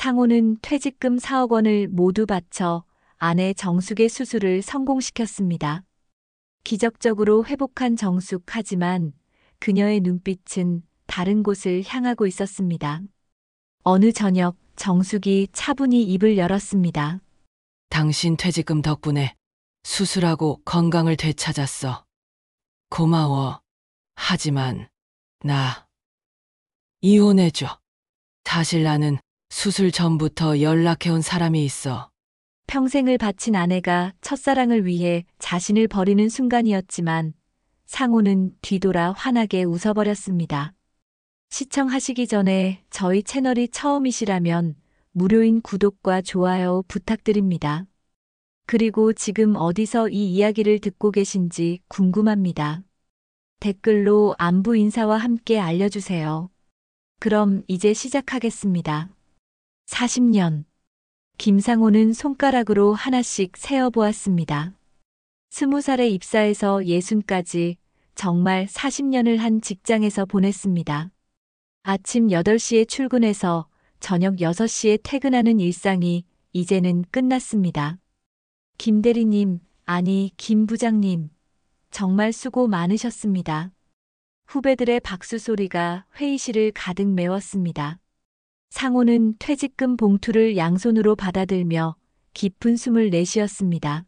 상호는 퇴직금 4억 원을 모두 바쳐 아내 정숙의 수술을 성공시켰습니다. 기적적으로 회복한 정숙 하지만 그녀의 눈빛은 다른 곳을 향하고 있었습니다. 어느 저녁 정숙이 차분히 입을 열었습니다. 당신 퇴직금 덕분에 수술하고 건강을 되찾았어. 고마워. 하지만 나 이혼해줘. 사실 나는 수술 전부터 연락해온 사람이 있어. 평생을 바친 아내가 첫사랑을 위해 자신을 버리는 순간이었지만 상호는 뒤돌아 환하게 웃어버렸습니다. 시청하시기 전에 저희 채널이 처음이시라면 무료인 구독과 좋아요 부탁드립니다. 그리고 지금 어디서 이 이야기를 듣고 계신지 궁금합니다. 댓글로 안부 인사와 함께 알려주세요. 그럼 이제 시작하겠습니다. 40년. 김상호는 손가락으로 하나씩 세어보았습니다. 20살에 입사해서 60까지 정말 40년을 한 직장에서 보냈습니다. 아침 8시에 출근해서 저녁 6시에 퇴근하는 일상이 이제는 끝났습니다. 김 대리님, 아니 김 부장님, 정말 수고 많으셨습니다. 후배들의 박수 소리가 회의실을 가득 메웠습니다. 상호는 퇴직금 봉투를 양손으로 받아들며 깊은 숨을 내쉬었습니다.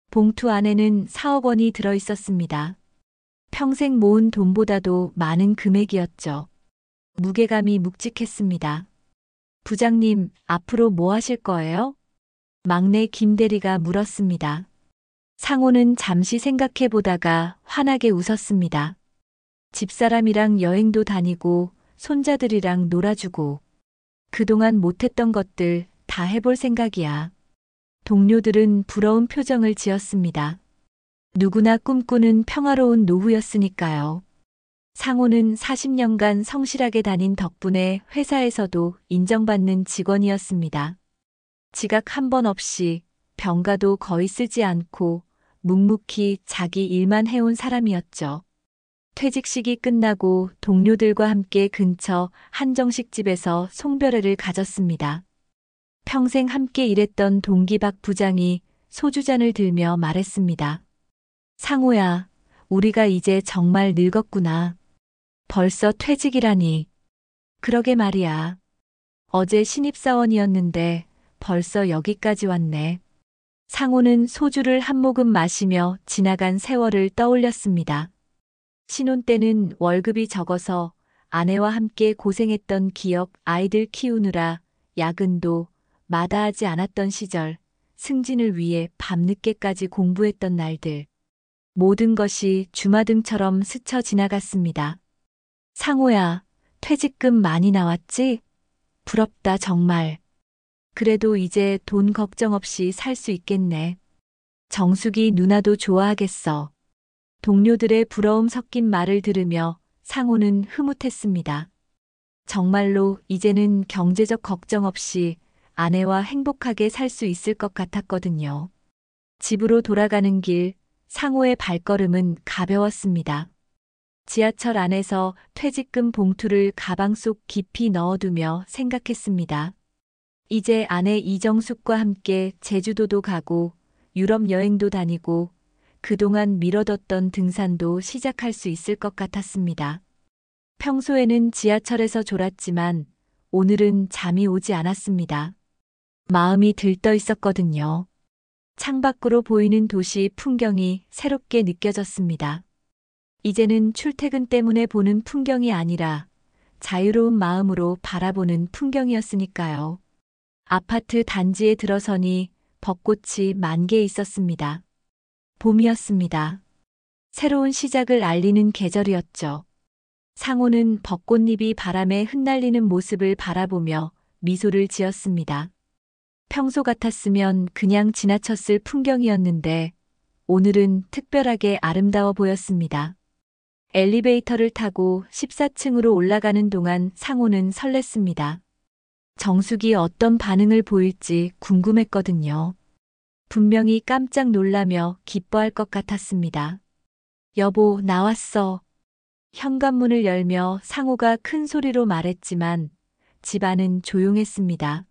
봉투 안에는 4억 원이 들어 있었습니다. 평생 모은 돈보다도 많은 금액이었죠. 무게감이 묵직했습니다. 부장님, 앞으로 뭐 하실 거예요? 막내 김 대리가 물었습니다. 상호는 잠시 생각해 보다가 환하게 웃었습니다. 집사람이랑 여행도 다니고 손자들이랑 놀아주고 그동안 못했던 것들 다 해볼 생각이야. 동료들은 부러운 표정을 지었습니다. 누구나 꿈꾸는 평화로운 노후였으니까요. 상호는 40년간 성실하게 다닌 덕분에 회사에서도 인정받는 직원이었습니다. 지각 한 번 없이 병가도 거의 쓰지 않고 묵묵히 자기 일만 해온 사람이었죠. 퇴직식이 끝나고 동료들과 함께 근처 한정식집에서 송별회를 가졌습니다. 평생 함께 일했던 동기 박 부장이 소주잔을 들며 말했습니다. 상호야, 우리가 이제 정말 늙었구나. 벌써 퇴직이라니. 그러게 말이야. 어제 신입사원이었는데 벌써 여기까지 왔네. 상호는 소주를 한 모금 마시며 지나간 세월을 떠올렸습니다. 신혼 때는 월급이 적어서 아내와 함께 고생했던 기억, 아이들 키우느라 야근도 마다하지 않았던 시절, 승진을 위해 밤늦게까지 공부했던 날들. 모든 것이 주마등처럼 스쳐 지나갔습니다. 상호야, 퇴직금 많이 나왔지? 부럽다 정말. 그래도 이제 돈 걱정 없이 살 수 있겠네. 정숙이 누나도 좋아하겠어. 동료들의 부러움 섞인 말을 들으며 상호는 흐뭇했습니다. 정말로 이제는 경제적 걱정 없이 아내와 행복하게 살 수 있을 것 같았거든요. 집으로 돌아가는 길, 상호의 발걸음은 가벼웠습니다. 지하철 안에서 퇴직금 봉투를 가방 속 깊이 넣어두며 생각했습니다. 이제 아내 이정숙과 함께 제주도도 가고 유럽 여행도 다니고 그동안 미뤄뒀던 등산도 시작할 수 있을 것 같았습니다. 평소에는 지하철에서 졸았지만 오늘은 잠이 오지 않았습니다. 마음이 들떠 있었거든요. 창밖으로 보이는 도시 풍경이 새롭게 느껴졌습니다. 이제는 출퇴근 때문에 보는 풍경이 아니라 자유로운 마음으로 바라보는 풍경이었으니까요. 아파트 단지에 들어서니 벚꽃이 만개 있었습니다. 봄이었습니다. 새로운 시작을 알리는 계절이었죠. 상호는 벚꽃잎이 바람에 흩날리는 모습을 바라보며 미소를 지었습니다. 평소 같았으면 그냥 지나쳤을 풍경이었는데 오늘은 특별하게 아름다워 보였습니다. 엘리베이터를 타고 14층으로 올라가는 동안 상호는 설렜습니다. 정숙이 어떤 반응을 보일지 궁금했거든요. 분명히 깜짝 놀라며 기뻐할 것 같았습니다. 여보, 나왔어. 현관문을 열며 상호가 큰 소리로 말했지만 집안은 조용했습니다.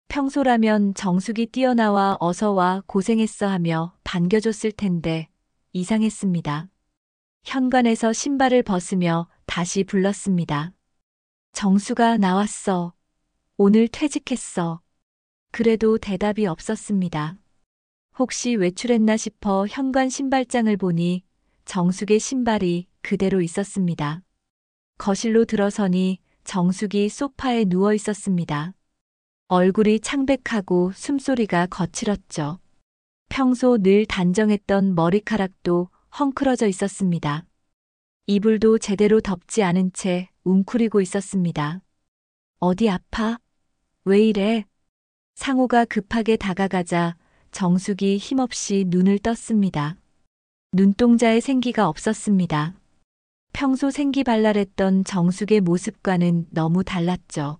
평소라면 정숙이 뛰어나와 어서 와 고생했어 하며 반겨줬을 텐데 이상했습니다. 현관에서 신발을 벗으며 다시 불렀습니다. 정수가 나왔어. 오늘 퇴직했어. 그래도 대답이 없었습니다. 혹시 외출했나 싶어 현관 신발장을 보니 정숙의 신발이 그대로 있었습니다. 거실로 들어서니 정숙이 소파에 누워 있었습니다. 얼굴이 창백하고 숨소리가 거칠었죠. 평소 늘 단정했던 머리카락도 헝클어져 있었습니다. 이불도 제대로 덮지 않은 채 웅크리고 있었습니다. 어디 아파? 왜 이래? 상호가 급하게 다가가자 정숙이 힘없이 눈을 떴습니다. 눈동자에 생기가 없었습니다. 평소 생기발랄했던 정숙의 모습과는 너무 달랐죠.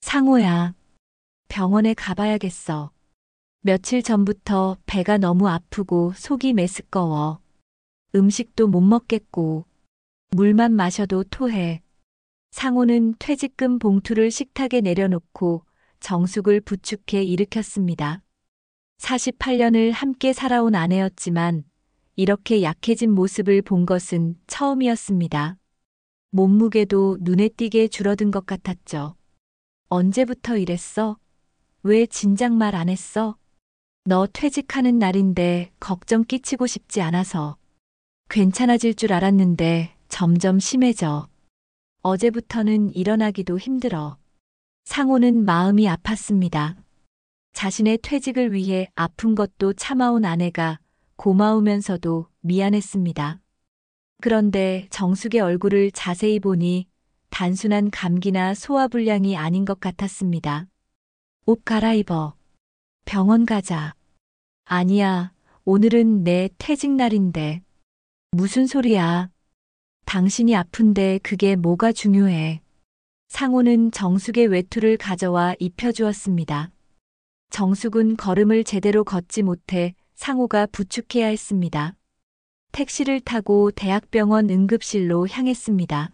상호야, 병원에 가봐야겠어. 며칠 전부터 배가 너무 아프고 속이 메스꺼워. 음식도 못 먹겠고, 물만 마셔도 토해. 상호는 퇴직금 봉투를 식탁에 내려놓고 정숙을 부축해 일으켰습니다. 48년을 함께 살아온 아내였지만 이렇게 약해진 모습을 본 것은 처음이었습니다. 몸무게도 눈에 띄게 줄어든 것 같았죠. 언제부터 이랬어? 왜 진작 말 안 했어? 너 퇴직하는 날인데 걱정 끼치고 싶지 않아서. 괜찮아질 줄 알았는데 점점 심해져. 어제부터는 일어나기도 힘들어. 상호는 마음이 아팠습니다. 자신의 퇴직을 위해 아픈 것도 참아온 아내가 고마우면서도 미안했습니다. 그런데 정숙의 얼굴을 자세히 보니 단순한 감기나 소화불량이 아닌 것 같았습니다. 옷 갈아입어. 병원 가자. 아니야, 오늘은 내 퇴직날인데. 무슨 소리야. 당신이 아픈데 그게 뭐가 중요해. 상호는 정숙의 외투를 가져와 입혀주었습니다. 정숙은 걸음을 제대로 걷지 못해 상호가 부축해야 했습니다. 택시를 타고 대학병원 응급실로 향했습니다.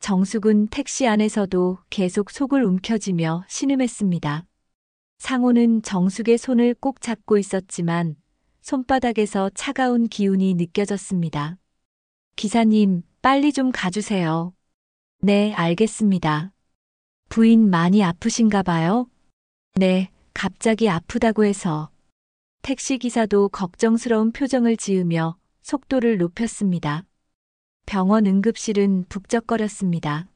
정숙은 택시 안에서도 계속 속을 움켜쥐며 신음했습니다. 상호는 정숙의 손을 꼭 잡고 있었지만 손바닥에서 차가운 기운이 느껴졌습니다. 기사님, 빨리 좀 가주세요. 네, 알겠습니다. 부인 많이 아프신가 봐요? 네, 갑자기 아프다고 해서. 택시기사도 걱정스러운 표정을 지으며 속도를 높였습니다. 병원 응급실은 북적거렸습니다.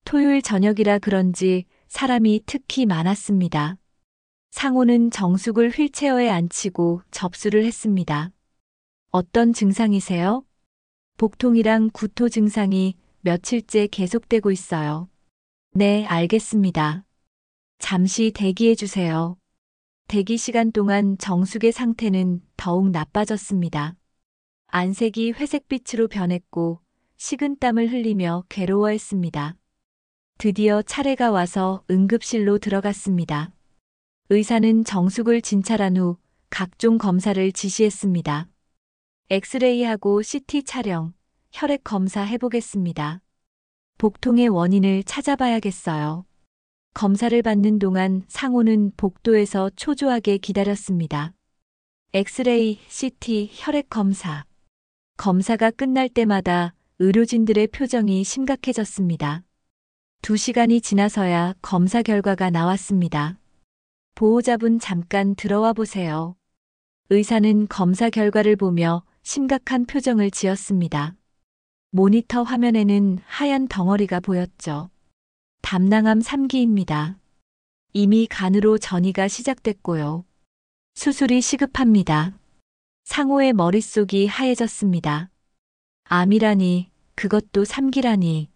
토요일 저녁이라 그런지 사람이 특히 많았습니다. 상호는 정숙을 휠체어에 앉히고 접수를 했습니다. 어떤 증상이세요? 복통이랑 구토 증상이 며칠째 계속되고 있어요. 네, 알겠습니다. 잠시 대기해 주세요. 대기 시간 동안 정숙의 상태는 더욱 나빠졌습니다. 안색이 회색빛으로 변했고 식은땀을 흘리며 괴로워했습니다. 드디어 차례가 와서 응급실로 들어갔습니다. 의사는 정숙을 진찰한 후 각종 검사를 지시했습니다. 엑스레이하고 CT 촬영, 혈액 검사 해보겠습니다. 복통의 원인을 찾아봐야겠어요. 검사를 받는 동안 상호는 복도에서 초조하게 기다렸습니다. 엑스레이, CT, 혈액 검사. 검사가 끝날 때마다 의료진들의 표정이 심각해졌습니다. 2시간이 지나서야 검사 결과가 나왔습니다. 보호자분 잠깐 들어와 보세요. 의사는 검사 결과를 보며 심각한 표정을 지었습니다. 모니터 화면에는 하얀 덩어리가 보였죠. 담낭암 3기입니다. 이미 간으로 전이가 시작됐고요. 수술이 시급합니다. 상호의 머릿속이 하얘졌습니다. 암이라니, 그것도 3기라니.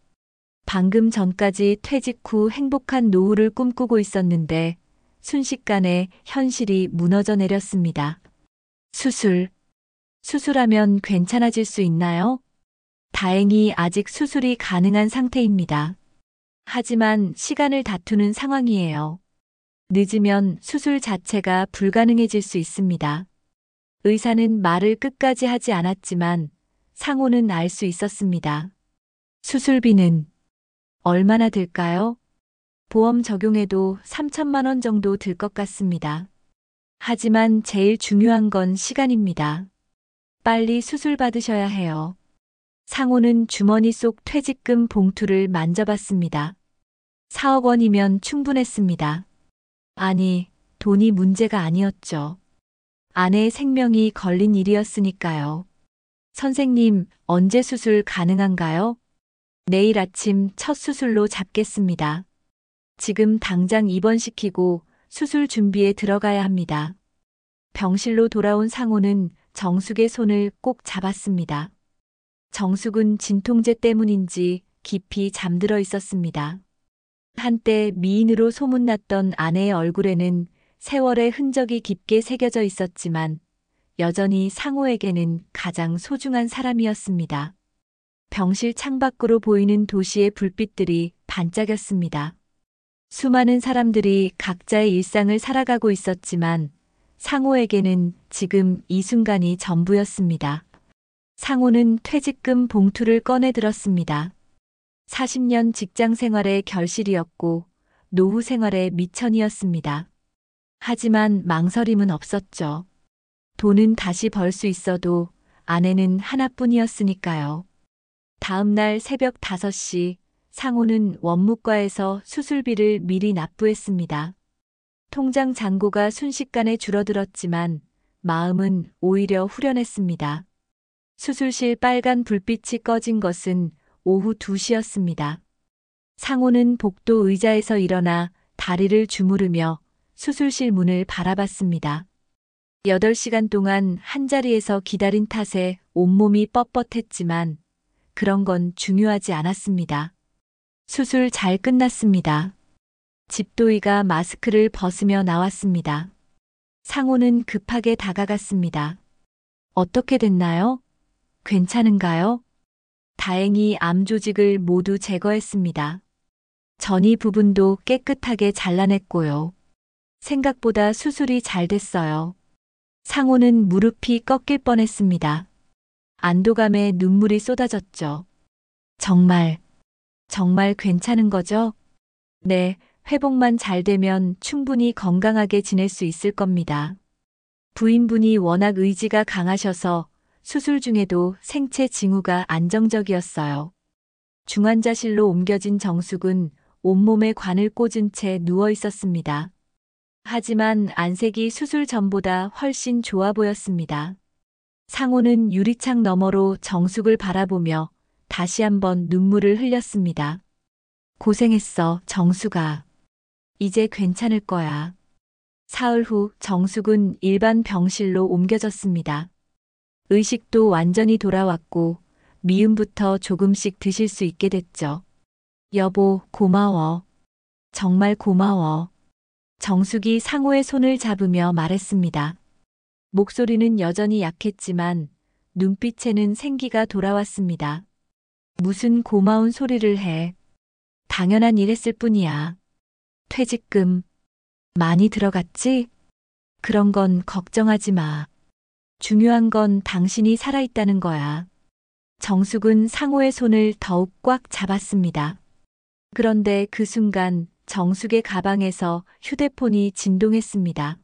방금 전까지 퇴직 후 행복한 노후를 꿈꾸고 있었는데 순식간에 현실이 무너져 내렸습니다. 수술하면 괜찮아질 수 있나요? 다행히 아직 수술이 가능한 상태입니다. 하지만 시간을 다투는 상황이에요. 늦으면 수술 자체가 불가능해질 수 있습니다. 의사는 말을 끝까지 하지 않았지만 상호는 알 수 있었습니다. 수술비는 얼마나 들까요? 보험 적용해도 3천만 원 정도 들 것 같습니다. 하지만 제일 중요한 건 시간입니다. 빨리 수술 받으셔야 해요. 상호는 주머니 속 퇴직금 봉투를 만져봤습니다. 4억 원이면 충분했습니다. 아니, 돈이 문제가 아니었죠. 아내의 생명이 걸린 일이었으니까요. 선생님, 언제 수술 가능한가요? 내일 아침 첫 수술로 잡겠습니다. 지금 당장 입원시키고 수술 준비에 들어가야 합니다. 병실로 돌아온 상호는 정숙의 손을 꼭 잡았습니다. 정숙은 진통제 때문인지 깊이 잠들어 있었습니다. 한때 미인으로 소문났던 아내의 얼굴에는 세월의 흔적이 깊게 새겨져 있었지만 여전히 상호에게는 가장 소중한 사람이었습니다. 병실 창밖으로 보이는 도시의 불빛들이 반짝였습니다. 수많은 사람들이 각자의 일상을 살아가고 있었지만 상호에게는 지금 이 순간이 전부였습니다. 상호는 퇴직금 봉투를 꺼내 들었습니다. 40년 직장 생활의 결실이었고 노후 생활의 미천이었습니다. 하지만 망설임은 없었죠. 돈은 다시 벌 수 있어도 아내는 하나뿐이었으니까요. 다음 날 새벽 5시 상호는 원무과에서 수술비를 미리 납부했습니다. 통장 잔고가 순식간에 줄어들었지만 마음은 오히려 후련했습니다. 수술실 빨간 불빛이 꺼진 것은 오후 2시였습니다. 상호는 복도 의자에서 일어나 다리를 주무르며 수술실 문을 바라봤습니다. 8시간 동안 한자리에서 기다린 탓에 온몸이 뻣뻣했지만 그런 건 중요하지 않았습니다. 수술 잘 끝났습니다. 집도이가 마스크를 벗으며 나왔습니다. 상호는 급하게 다가갔습니다. 어떻게 됐나요? 괜찮은가요? 다행히 암 조직을 모두 제거했습니다. 전이 부분도 깨끗하게 잘라냈고요. 생각보다 수술이 잘 됐어요. 상호는 무릎이 꺾일 뻔했습니다. 안도감에 눈물이 쏟아졌죠. 정말 괜찮은 거죠? 네, 회복만 잘 되면 충분히 건강하게 지낼 수 있을 겁니다. 부인분이 워낙 의지가 강하셔서 수술 중에도 생체 징후가 안정적이었어요. 중환자실로 옮겨진 정숙은 온몸에 관을 꽂은 채 누워 있었습니다. 하지만 안색이 수술 전보다 훨씬 좋아 보였습니다. 상호는 유리창 너머로 정숙을 바라보며 다시 한번 눈물을 흘렸습니다. 고생했어, 정숙아. 이제 괜찮을 거야. 사흘 후 정숙은 일반 병실로 옮겨졌습니다. 의식도 완전히 돌아왔고 미음부터 조금씩 드실 수 있게 됐죠. 여보, 고마워. 정말 고마워. 정숙이 상호의 손을 잡으며 말했습니다. 목소리는 여전히 약했지만 눈빛에는 생기가 돌아왔습니다. 무슨 고마운 소리를 해. 당연한 일 했을 뿐이야. 퇴직금 많이 들어갔지? 그런 건 걱정하지 마. 중요한 건 당신이 살아있다는 거야. 정숙은 상호의 손을 더욱 꽉 잡았습니다. 그런데 그 순간 정숙의 가방에서 휴대폰이 진동했습니다.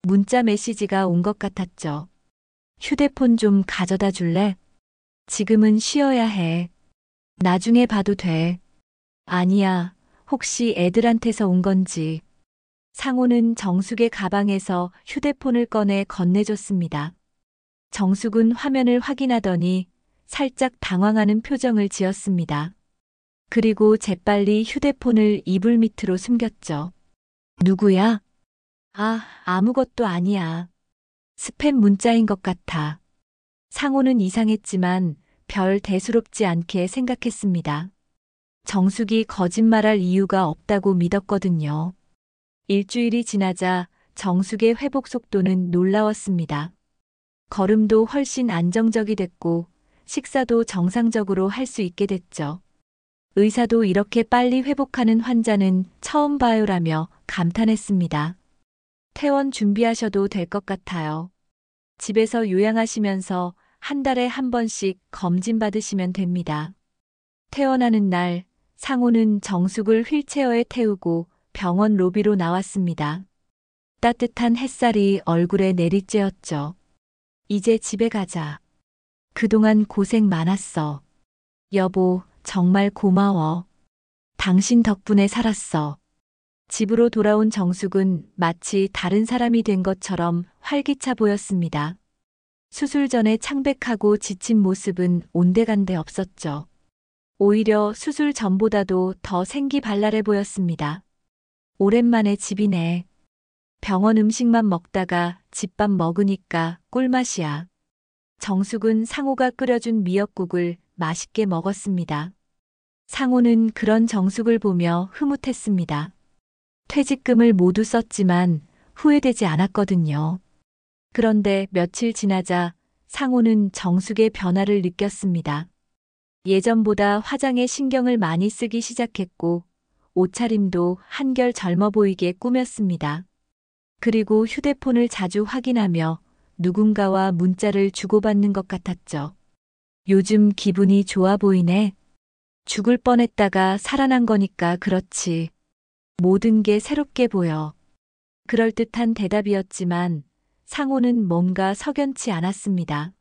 문자 메시지가 온 것 같았죠. 휴대폰 좀 가져다 줄래? 지금은 쉬어야 해. 나중에 봐도 돼. 아니야, 혹시 애들한테서 온 건지. 상호는 정숙의 가방에서 휴대폰을 꺼내 건네줬습니다. 정숙은 화면을 확인하더니 살짝 당황하는 표정을 지었습니다. 그리고 재빨리 휴대폰을 이불 밑으로 숨겼죠. 누구야? 아, 아무것도 아니야. 스팸 문자인 것 같아. 상호는 이상했지만 별 대수롭지 않게 생각했습니다. 정숙이 거짓말할 이유가 없다고 믿었거든요. 일주일이 지나자 정숙의 회복 속도는 놀라웠습니다. 걸음도 훨씬 안정적이 됐고 식사도 정상적으로 할 수 있게 됐죠. 의사도 이렇게 빨리 회복하는 환자는 처음 봐요라며 감탄했습니다. 퇴원 준비하셔도 될 것 같아요. 집에서 요양하시면서 한 달에 한 번씩 검진 받으시면 됩니다. 퇴원하는 날 상호는 정숙을 휠체어에 태우고 병원 로비로 나왔습니다. 따뜻한 햇살이 얼굴에 내리쬐었죠. 이제 집에 가자. 그동안 고생 많았어. 여보, 정말 고마워. 당신 덕분에 살았어. 집으로 돌아온 정숙은 마치 다른 사람이 된 것처럼 활기차 보였습니다. 수술 전에 창백하고 지친 모습은 온데간데 없었죠. 오히려 수술 전보다도 더 생기발랄해 보였습니다. 오랜만에 집이네. 병원 음식만 먹다가 집밥 먹으니까 꿀맛이야. 정숙은 상호가 끓여준 미역국을 맛있게 먹었습니다. 상호는 그런 정숙을 보며 흐뭇했습니다. 퇴직금을 모두 썼지만 후회되지 않았거든요. 그런데 며칠 지나자 상호는 정숙의 변화를 느꼈습니다. 예전보다 화장에 신경을 많이 쓰기 시작했고 옷차림도 한결 젊어 보이게 꾸몄습니다. 그리고 휴대폰을 자주 확인하며 누군가와 문자를 주고받는 것 같았죠. 요즘 기분이 좋아 보이네. 죽을 뻔했다가 살아난 거니까 그렇지. 모든 게 새롭게 보여. 그럴듯한 대답이었지만 상호는 뭔가 석연치 않았습니다.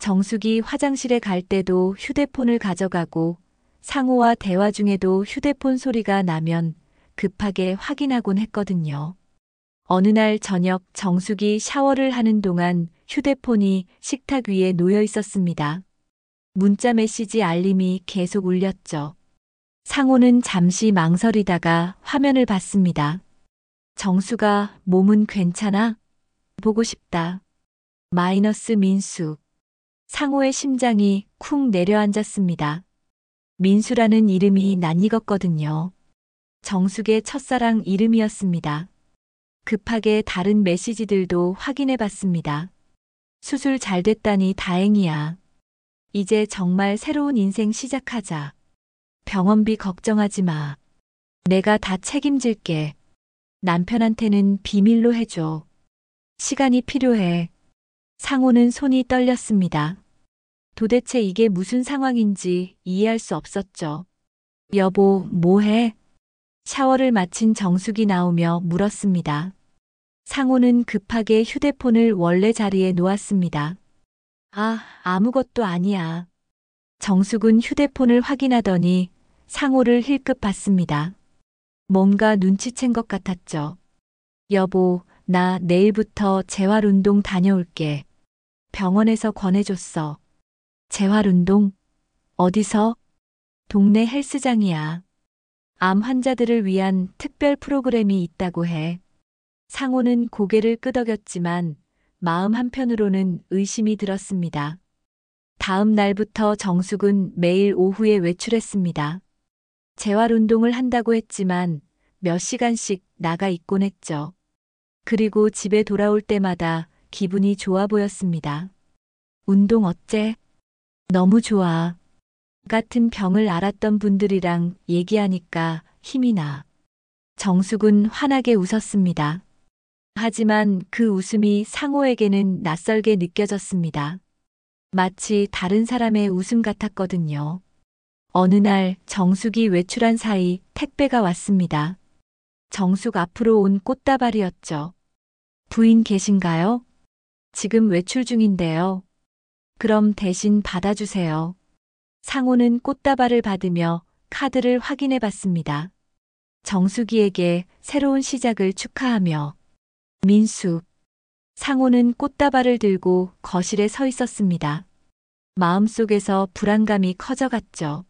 정숙이 화장실에 갈 때도 휴대폰을 가져가고 상호와 대화 중에도 휴대폰 소리가 나면 급하게 확인하곤 했거든요. 어느 날 저녁 정숙이 샤워를 하는 동안 휴대폰이 식탁 위에 놓여 있었습니다. 문자 메시지 알림이 계속 울렸죠. 상호는 잠시 망설이다가 화면을 봤습니다. 정수가 몸은 괜찮아? 보고 싶다. 마이너스 민수. 상호의 심장이 쿵 내려앉았습니다. 민수라는 이름이 낯익었거든요. 정숙의 첫사랑 이름이었습니다. 급하게 다른 메시지들도 확인해 봤습니다. 수술 잘 됐다니 다행이야. 이제 정말 새로운 인생 시작하자. 병원비 걱정하지 마. 내가 다 책임질게. 남편한테는 비밀로 해줘. 시간이 필요해. 상호는 손이 떨렸습니다. 도대체 이게 무슨 상황인지 이해할 수 없었죠. 여보, 뭐해? 샤워를 마친 정숙이 나오며 물었습니다. 상호는 급하게 휴대폰을 원래 자리에 놓았습니다. 아무것도 아니야. 정숙은 휴대폰을 확인하더니 상호를 힐끗 봤습니다. 뭔가 눈치챈 것 같았죠. 여보, 나 내일부터 재활운동 다녀올게. 병원에서 권해줬어. 재활운동? 어디서? 동네 헬스장이야. 암 환자들을 위한 특별 프로그램이 있다고 해. 상호는 고개를 끄덕였지만 마음 한편으로는 의심이 들었습니다. 다음 날부터 정숙은 매일 오후에 외출했습니다. 재활운동을 한다고 했지만 몇 시간씩 나가 있곤 했죠. 그리고 집에 돌아올 때마다 기분이 좋아 보였습니다. 운동 어째? 너무 좋아. 같은 병을 앓았던 분들이랑 얘기하니까 힘이 나. 정숙은 환하게 웃었습니다. 하지만 그 웃음이 상호에게는 낯설게 느껴졌습니다. 마치 다른 사람의 웃음 같았거든요. 어느 날 정숙이 외출한 사이 택배가 왔습니다. 정숙 앞으로 온 꽃다발이었죠. 부인 계신가요? 지금 외출 중인데요. 그럼 대신 받아주세요. 상호는 꽃다발을 받으며 카드를 확인해 봤습니다. 정숙이에게 새로운 시작을 축하하며 민수. 상호는 꽃다발을 들고 거실에 서 있었습니다. 마음속에서 불안감이 커져갔죠.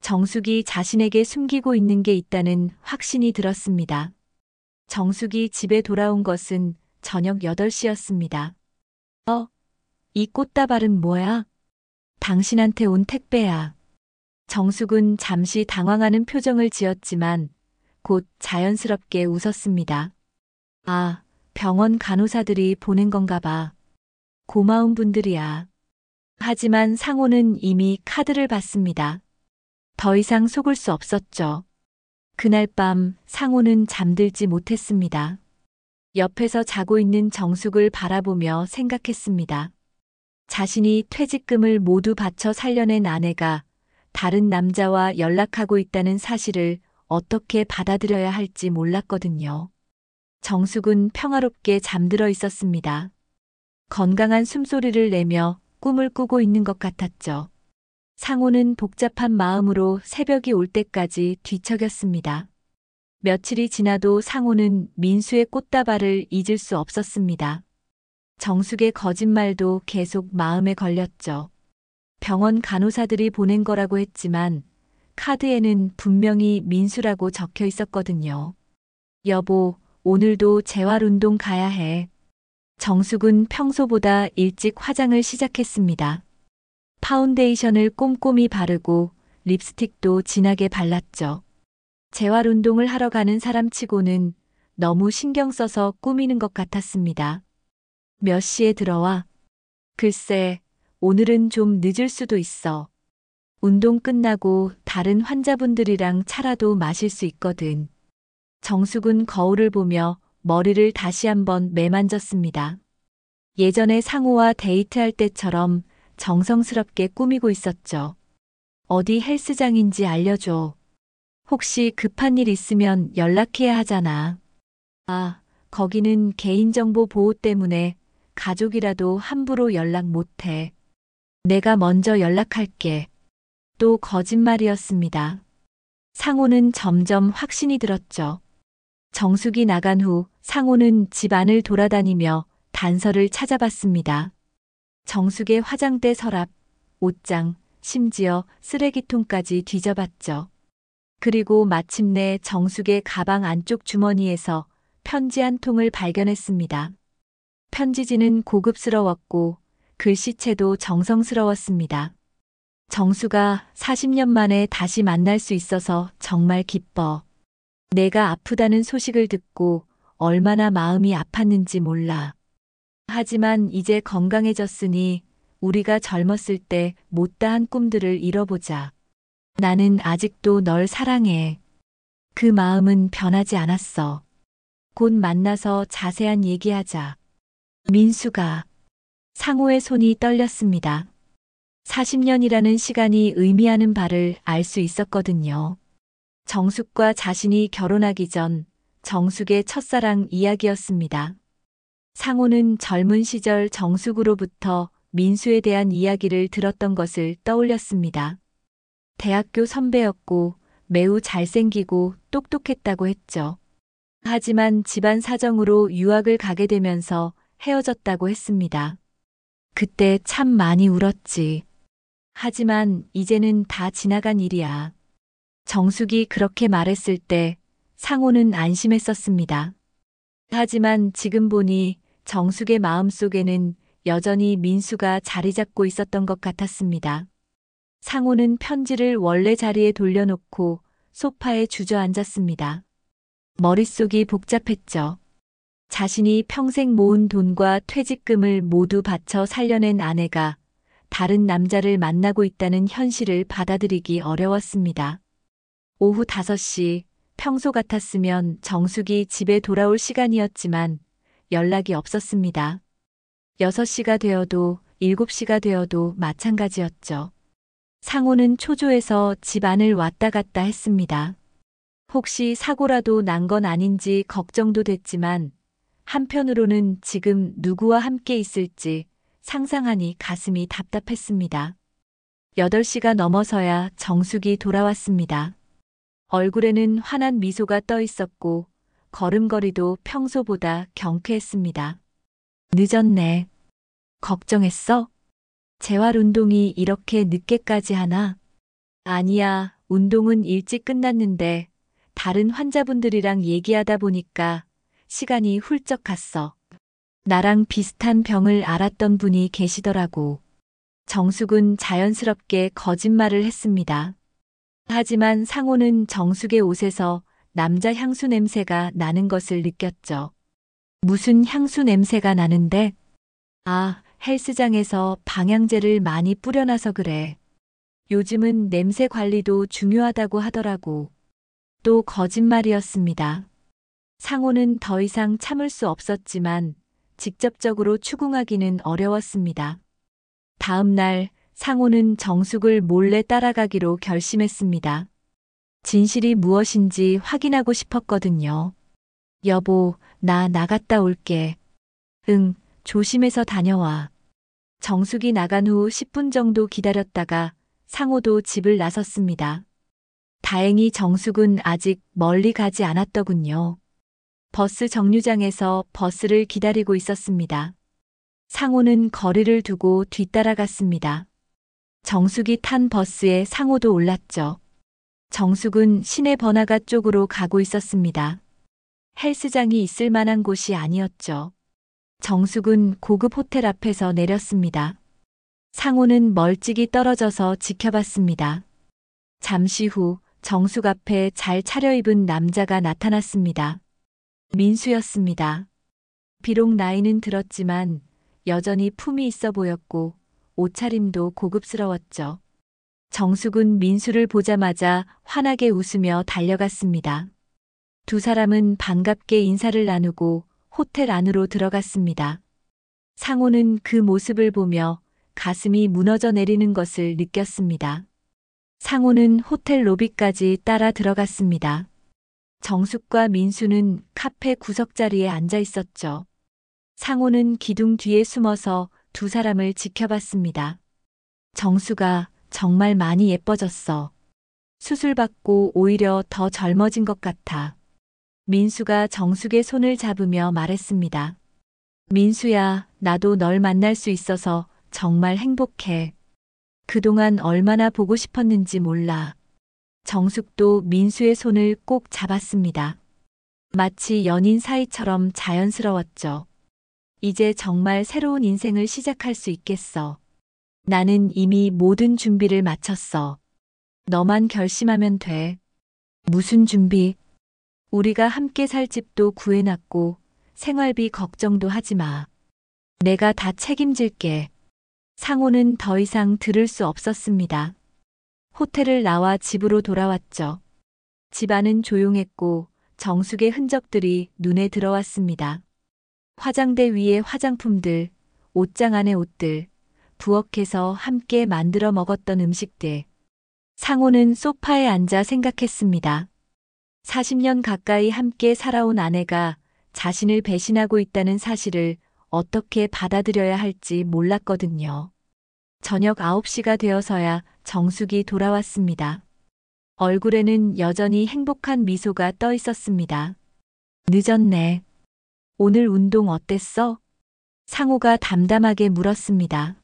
정숙이 자신에게 숨기고 있는 게 있다는 확신이 들었습니다. 정숙이 집에 돌아온 것은 저녁 8시였습니다. 이 꽃다발은 뭐야? 당신한테 온 택배야. 정숙은 잠시 당황하는 표정을 지었지만 곧 자연스럽게 웃었습니다. 병원 간호사들이 보낸 건가 봐. 고마운 분들이야. 하지만 상호는 이미 카드를 받습니다. 더 이상 속을 수 없었죠. 그날 밤 상호는 잠들지 못했습니다. 옆에서 자고 있는 정숙을 바라보며 생각했습니다. 자신이 퇴직금을 모두 바쳐 살려낸 아내가 다른 남자와 연락하고 있다는 사실을 어떻게 받아들여야 할지 몰랐거든요. 정숙은 평화롭게 잠들어 있었습니다. 건강한 숨소리를 내며 꿈을 꾸고 있는 것 같았죠. 상호는 복잡한 마음으로 새벽이 올 때까지 뒤척였습니다. 며칠이 지나도 상호는 민수의 꽃다발을 잊을 수 없었습니다. 정숙의 거짓말도 계속 마음에 걸렸죠. 병원 간호사들이 보낸 거라고 했지만 카드에는 분명히 민수라고 적혀 있었거든요. 여보, 오늘도 재활운동 가야 해. 정숙은 평소보다 일찍 화장을 시작했습니다. 파운데이션을 꼼꼼히 바르고 립스틱도 진하게 발랐죠. 재활운동을 하러 가는 사람치고는 너무 신경 써서 꾸미는 것 같았습니다. 몇 시에 들어와? 글쎄, 오늘은 좀 늦을 수도 있어. 운동 끝나고 다른 환자분들이랑 차라도 마실 수 있거든. 정숙은 거울을 보며 머리를 다시 한번 매만졌습니다. 예전에 상호와 데이트할 때처럼 정성스럽게 꾸미고 있었죠. 어디 헬스장인지 알려줘. 혹시 급한 일 있으면 연락해야 하잖아. 아, 거기는 개인정보 보호 때문에 가족이라도 함부로 연락 못해. 내가 먼저 연락할게. 또 거짓말이었습니다. 상호는 점점 확신이 들었죠. 정숙이 나간 후 상호는 집 안을 돌아다니며 단서를 찾아봤습니다. 정숙의 화장대 서랍, 옷장, 심지어 쓰레기통까지 뒤져봤죠. 그리고 마침내 정숙의 가방 안쪽 주머니에서 편지 한 통을 발견했습니다. 편지지는 고급스러웠고 글씨체도 정성스러웠습니다. 정수가 40년 만에 다시 만날 수 있어서 정말 기뻐. 내가 아프다는 소식을 듣고 얼마나 마음이 아팠는지 몰라. 하지만 이제 건강해졌으니 우리가 젊었을 때 못다한 꿈들을 이뤄보자. 나는 아직도 널 사랑해. 그 마음은 변하지 않았어. 곧 만나서 자세한 얘기하자. 민수가. 상호의 손이 떨렸습니다. 40년이라는 시간이 의미하는 바를 알 수 있었거든요. 정숙과 자신이 결혼하기 전 정숙의 첫사랑 이야기였습니다. 상호는 젊은 시절 정숙으로부터 민수에 대한 이야기를 들었던 것을 떠올렸습니다. 대학교 선배였고 매우 잘생기고 똑똑했다고 했죠. 하지만 집안 사정으로 유학을 가게 되면서 헤어졌다고 했습니다. 그때 참 많이 울었지. 하지만 이제는 다 지나간 일이야. 정숙이 그렇게 말했을 때 상호는 안심했었습니다. 하지만 지금 보니 정숙의 마음속에는 여전히 민수가 자리 잡고 있었던 것 같았습니다. 상호는 편지를 원래 자리에 돌려놓고 소파에 주저앉았습니다. 머릿속이 복잡했죠. 자신이 평생 모은 돈과 퇴직금을 모두 바쳐 살려낸 아내가 다른 남자를 만나고 있다는 현실을 받아들이기 어려웠습니다. 오후 5시, 평소 같았으면 정숙이 집에 돌아올 시간이었지만 연락이 없었습니다. 6시가 되어도 7시가 되어도 마찬가지였죠. 상호는 초조해서 집 안을 왔다 갔다 했습니다. 혹시 사고라도 난 건 아닌지 걱정도 됐지만 한편으로는 지금 누구와 함께 있을지 상상하니 가슴이 답답했습니다. 8시가 넘어서야 정숙이 돌아왔습니다. 얼굴에는 환한 미소가 떠 있었고 걸음걸이도 평소보다 경쾌했습니다. 늦었네. 걱정했어? 재활운동이 이렇게 늦게까지 하나? 아니야, 운동은 일찍 끝났는데 다른 환자분들이랑 얘기하다 보니까 시간이 훌쩍 갔어. 나랑 비슷한 병을 앓았던 분이 계시더라고. 정숙은 자연스럽게 거짓말을 했습니다. 하지만 상호는 정숙의 옷에서 남자 향수 냄새가 나는 것을 느꼈죠. 무슨 향수 냄새가 나는데? 아, 헬스장에서 방향제를 많이 뿌려놔서 그래. 요즘은 냄새 관리도 중요하다고 하더라고. 또 거짓말이었습니다. 상호는 더 이상 참을 수 없었지만 직접적으로 추궁하기는 어려웠습니다. 다음 날 상호는 정숙을 몰래 따라가기로 결심했습니다. 진실이 무엇인지 확인하고 싶었거든요. 여보, 나 나갔다 올게. 응, 조심해서 다녀와. 정숙이 나간 후 10분 정도 기다렸다가 상호도 집을 나섰습니다. 다행히 정숙은 아직 멀리 가지 않았더군요. 버스 정류장에서 버스를 기다리고 있었습니다. 상호는 거리를 두고 뒤따라갔습니다. 정숙이 탄 버스에 상호도 올랐죠. 정숙은 시내 번화가 쪽으로 가고 있었습니다. 헬스장이 있을 만한 곳이 아니었죠. 정숙은 고급 호텔 앞에서 내렸습니다. 상호는 멀찍이 떨어져서 지켜봤습니다. 잠시 후 정숙 앞에 잘 차려입은 남자가 나타났습니다. 민수였습니다. 비록 나이는 들었지만 여전히 품이 있어 보였고 옷차림도 고급스러웠죠. 정숙은 민수를 보자마자 환하게 웃으며 달려갔습니다. 두 사람은 반갑게 인사를 나누고 호텔 안으로 들어갔습니다. 상호는 그 모습을 보며 가슴이 무너져 내리는 것을 느꼈습니다. 상호는 호텔 로비까지 따라 들어갔습니다. 정숙과 민수는 카페 구석자리에 앉아 있었죠. 상호는 기둥 뒤에 숨어서 두 사람을 지켜봤습니다. 정수가 정말 많이 예뻐졌어. 수술받고 오히려 더 젊어진 것 같아. 민수가 정숙의 손을 잡으며 말했습니다. 민수야, 나도 널 만날 수 있어서 정말 행복해. 그동안 얼마나 보고 싶었는지 몰라. 정숙도 민수의 손을 꼭 잡았습니다. 마치 연인 사이처럼 자연스러웠죠. 이제 정말 새로운 인생을 시작할 수 있겠어. 나는 이미 모든 준비를 마쳤어. 너만 결심하면 돼. 무슨 준비? 우리가 함께 살 집도 구해놨고 생활비 걱정도 하지 마. 내가 다 책임질게. 상호는 더 이상 들을 수 없었습니다. 호텔을 나와 집으로 돌아왔죠. 집안은 조용했고 정숙의 흔적들이 눈에 들어왔습니다. 화장대 위에 화장품들, 옷장 안에 옷들, 부엌에서 함께 만들어 먹었던 음식들. 상호는 소파에 앉아 생각했습니다. 40년 가까이 함께 살아온 아내가 자신을 배신하고 있다는 사실을 어떻게 받아들여야 할지 몰랐거든요. 저녁 9시가 되어서야 정숙이 돌아왔습니다. 얼굴에는 여전히 행복한 미소가 떠 있었습니다. 늦었네. 오늘 운동 어땠어? 상호가 담담하게 물었습니다.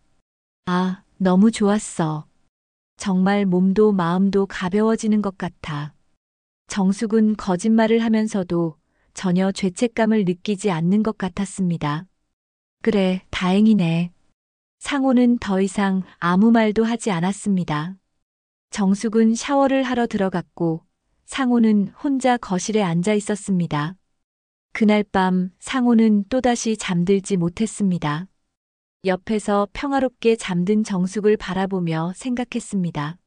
아, 너무 좋았어. 정말 몸도 마음도 가벼워지는 것 같아. 정숙은 거짓말을 하면서도 전혀 죄책감을 느끼지 않는 것 같았습니다. 그래, 다행이네. 상호는 더 이상 아무 말도 하지 않았습니다. 정숙은 샤워를 하러 들어갔고 상호는 혼자 거실에 앉아 있었습니다. 그날 밤 상호는 또다시 잠들지 못했습니다. 옆에서 평화롭게 잠든 정숙을 바라보며 생각했습니다.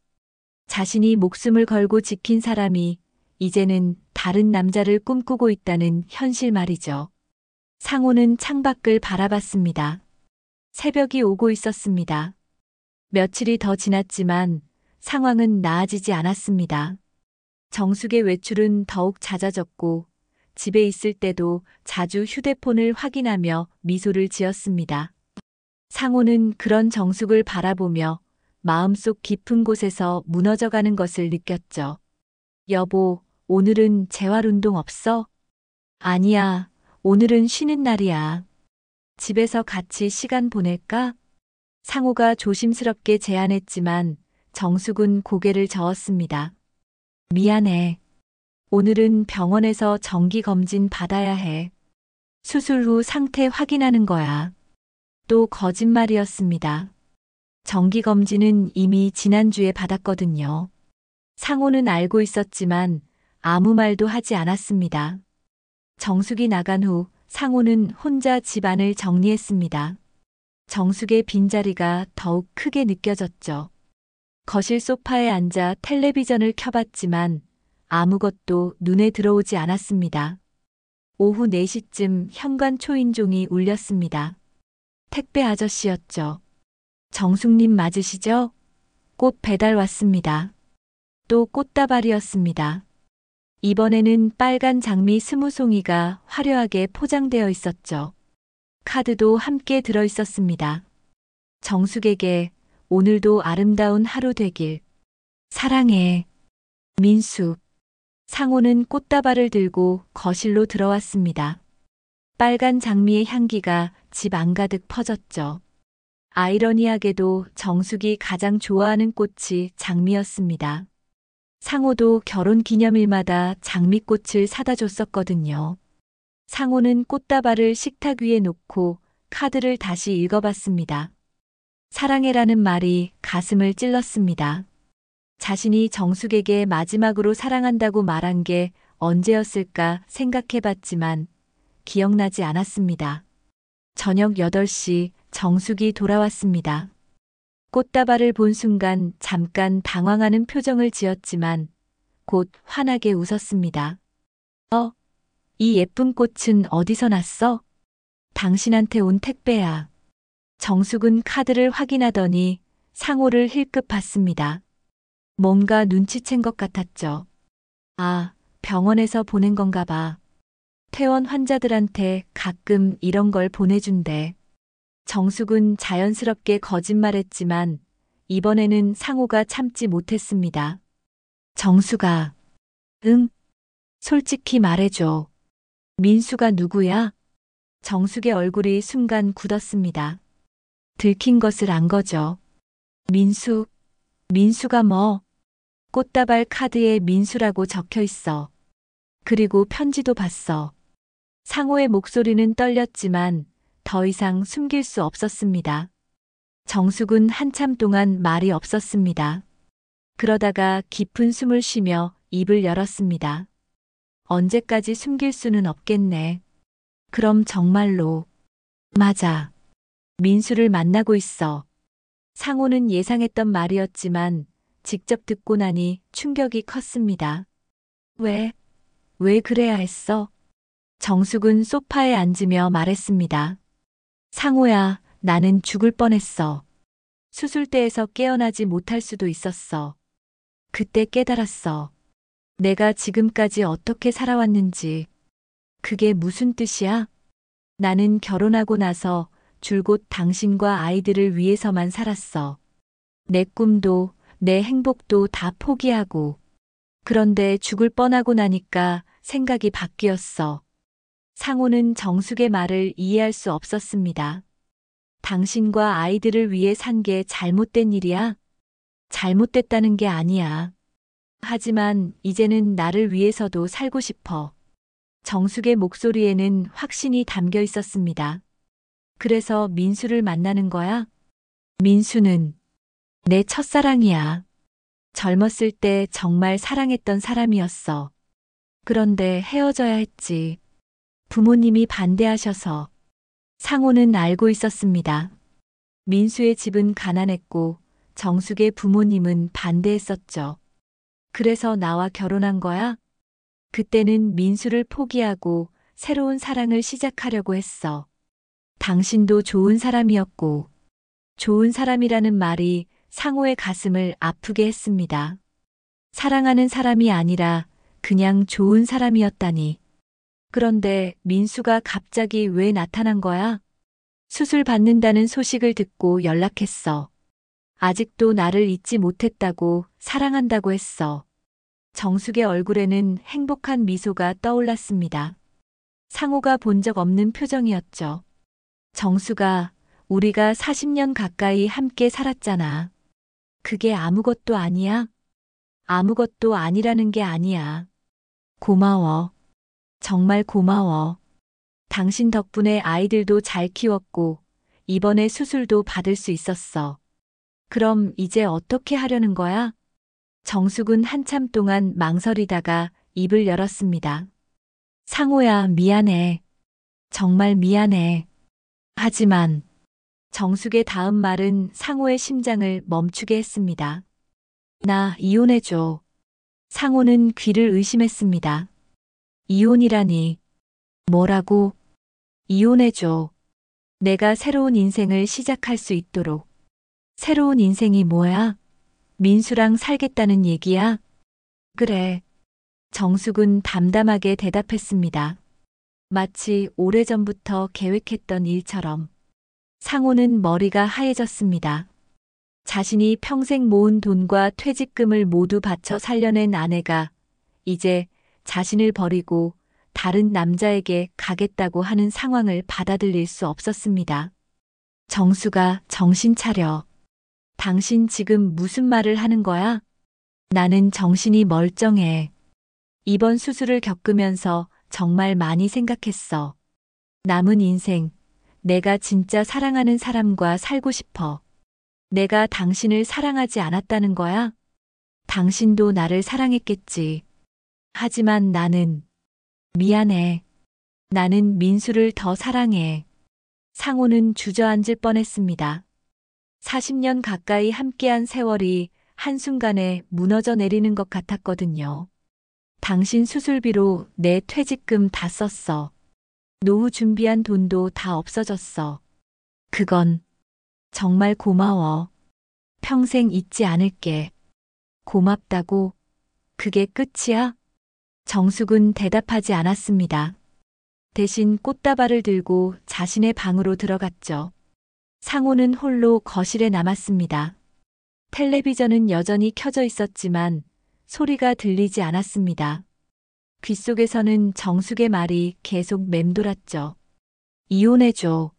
자신이 목숨을 걸고 지킨 사람이 이제는 다른 남자를 꿈꾸고 있다는 현실 말이죠. 상호는 창밖을 바라봤습니다. 새벽이 오고 있었습니다. 며칠이 더 지났지만 상황은 나아지지 않았습니다. 정숙의 외출은 더욱 잦아졌고 집에 있을 때도 자주 휴대폰을 확인하며 미소를 지었습니다. 상호는 그런 정숙을 바라보며 마음속 깊은 곳에서 무너져가는 것을 느꼈죠. 여보, 오늘은 재활운동 없어? 아니야, 오늘은 쉬는 날이야. 집에서 같이 시간 보낼까? 상호가 조심스럽게 제안했지만 정숙은 고개를 저었습니다. 미안해. 오늘은 병원에서 정기검진 받아야 해. 수술 후 상태 확인하는 거야. 또 거짓말이었습니다. 정기검진은 이미 지난주에 받았거든요. 상호는 알고 있었지만 아무 말도 하지 않았습니다. 정숙이 나간 후 상호는 혼자 집안을 정리했습니다. 정숙의 빈자리가 더욱 크게 느껴졌죠. 거실 소파에 앉아 텔레비전을 켜봤지만 아무것도 눈에 들어오지 않았습니다. 오후 4시쯤 현관 초인종이 울렸습니다. 택배 아저씨였죠. 정숙님 맞으시죠? 꽃 배달 왔습니다. 또 꽃다발이었습니다. 이번에는 빨간 장미 20송이가 화려하게 포장되어 있었죠. 카드도 함께 들어 있었습니다. 정숙에게 오늘도 아름다운 하루 되길. 사랑해. 민수. 상호는 꽃다발을 들고 거실로 들어왔습니다. 빨간 장미의 향기가 집 안가득 퍼졌죠. 아이러니하게도 정숙이 가장 좋아하는 꽃이 장미였습니다. 상호도 결혼 기념일마다 장미꽃을 사다 줬었거든요. 상호는 꽃다발을 식탁 위에 놓고 카드를 다시 읽어봤습니다. 사랑해라는 말이 가슴을 찔렀습니다. 자신이 정숙에게 마지막으로 사랑한다고 말한 게 언제였을까 생각해봤지만 기억나지 않았습니다. 저녁 8시 정숙이 돌아왔습니다. 꽃다발을 본 순간 잠깐 당황하는 표정을 지었지만 곧 환하게 웃었습니다. 이 예쁜 꽃은 어디서 났어? 당신한테 온 택배야. 정숙은 카드를 확인하더니 상호를 힐끗 봤습니다. 뭔가 눈치챈 것 같았죠. 아, 병원에서 보낸 건가 봐. 퇴원 환자들한테 가끔 이런 걸 보내준대. 정숙은 자연스럽게 거짓말했지만 이번에는 상호가 참지 못했습니다. 정숙아. 응? 솔직히 말해줘. 민수가 누구야? 정숙의 얼굴이 순간 굳었습니다. 들킨 것을 안 거죠. 민수가 뭐? 꽃다발 카드에 민수라고 적혀 있어. 그리고 편지도 봤어. 상호의 목소리는 떨렸지만 더 이상 숨길 수 없었습니다. 정숙은 한참 동안 말이 없었습니다. 그러다가 깊은 숨을 쉬며 입을 열었습니다. 언제까지 숨길 수는 없겠네. 그럼 정말로. 맞아. 민수를 만나고 있어. 상호는 예상했던 말이었지만 직접 듣고 나니 충격이 컸습니다. 왜 그래야 했어? 정숙은 소파에 앉으며 말했습니다. 상호야, 나는 죽을 뻔했어. 수술대에서 깨어나지 못할 수도 있었어. 그때 깨달았어. 내가 지금까지 어떻게 살아왔는지. 그게 무슨 뜻이야? 나는 결혼하고 나서 줄곧 당신과 아이들을 위해서만 살았어. 내 꿈도, 내 행복도 다 포기하고. 그런데 죽을 뻔하고 나니까 생각이 바뀌었어. 상호는 정숙의 말을 이해할 수 없었습니다. 당신과 아이들을 위해 산 게 잘못된 일이야? 잘못됐다는 게 아니야. 하지만 이제는 나를 위해서도 살고 싶어. 정숙의 목소리에는 확신이 담겨 있었습니다. 그래서 민수를 만나는 거야? 민수는 내 첫사랑이야. 젊었을 때 정말 사랑했던 사람이었어. 그런데 헤어져야 했지. 부모님이 반대하셔서. 상호는 알고 있었습니다. 민수의 집은 가난했고 정숙의 부모님은 반대했었죠. 그래서 나와 결혼한 거야? 그때는 민수를 포기하고 새로운 사랑을 시작하려고 했어. 당신도 좋은 사람이었고, 좋은 사람이라는 말이 상호의 가슴을 아프게 했습니다. 사랑하는 사람이 아니라 그냥 좋은 사람이었다니. 그런데 민수가 갑자기 왜 나타난 거야? 수술 받는다는 소식을 듣고 연락했어. 아직도 나를 잊지 못했다고 사랑한다고 했어. 정숙의 얼굴에는 행복한 미소가 떠올랐습니다. 상호가 본 적 없는 표정이었죠. 정숙아, 우리가 40년 가까이 함께 살았잖아. 그게 아무것도 아니야? 아무것도 아니라는 게 아니야. 고마워. 정말 고마워. 당신 덕분에 아이들도 잘 키웠고, 이번에 수술도 받을 수 있었어. 그럼 이제 어떻게 하려는 거야? 정숙은 한참 동안 망설이다가 입을 열었습니다. 상호야, 미안해. 정말 미안해. 하지만 정숙의 다음 말은 상호의 심장을 멈추게 했습니다. 나 이혼해줘. 상호는 귀를 의심했습니다. 이혼이라니. 뭐라고? 이혼해줘. 내가 새로운 인생을 시작할 수 있도록. 새로운 인생이 뭐야? 민수랑 살겠다는 얘기야? 그래. 정숙은 담담하게 대답했습니다. 마치 오래전부터 계획했던 일처럼. 상호는 머리가 하얘졌습니다. 자신이 평생 모은 돈과 퇴직금을 모두 바쳐 살려낸 아내가 이제 자신을 버리고 다른 남자에게 가겠다고 하는 상황을 받아들일 수 없었습니다. 정수가 정신 차려. 당신 지금 무슨 말을 하는 거야? 나는 정신이 멀쩡해. 이번 수술을 겪으면서 정말 많이 생각했어. 남은 인생, 내가 진짜 사랑하는 사람과 살고 싶어. 내가 당신을 사랑하지 않았다는 거야? 당신도 나를 사랑했겠지. 하지만 나는 미안해. 나는 민수를 더 사랑해. 상호는 주저앉을 뻔했습니다. 40년 가까이 함께한 세월이 한순간에 무너져 내리는 것 같았거든요. 당신 수술비로 내 퇴직금 다 썼어. 노후 준비한 돈도 다 없어졌어. 그건 정말 고마워. 평생 잊지 않을게. 고맙다고? 그게 끝이야? 정숙은 대답하지 않았습니다. 대신 꽃다발을 들고 자신의 방으로 들어갔죠. 상호는 홀로 거실에 남았습니다. 텔레비전은 여전히 켜져 있었지만 소리가 들리지 않았습니다. 귓속에서는 정숙의 말이 계속 맴돌았죠. 이혼해줘.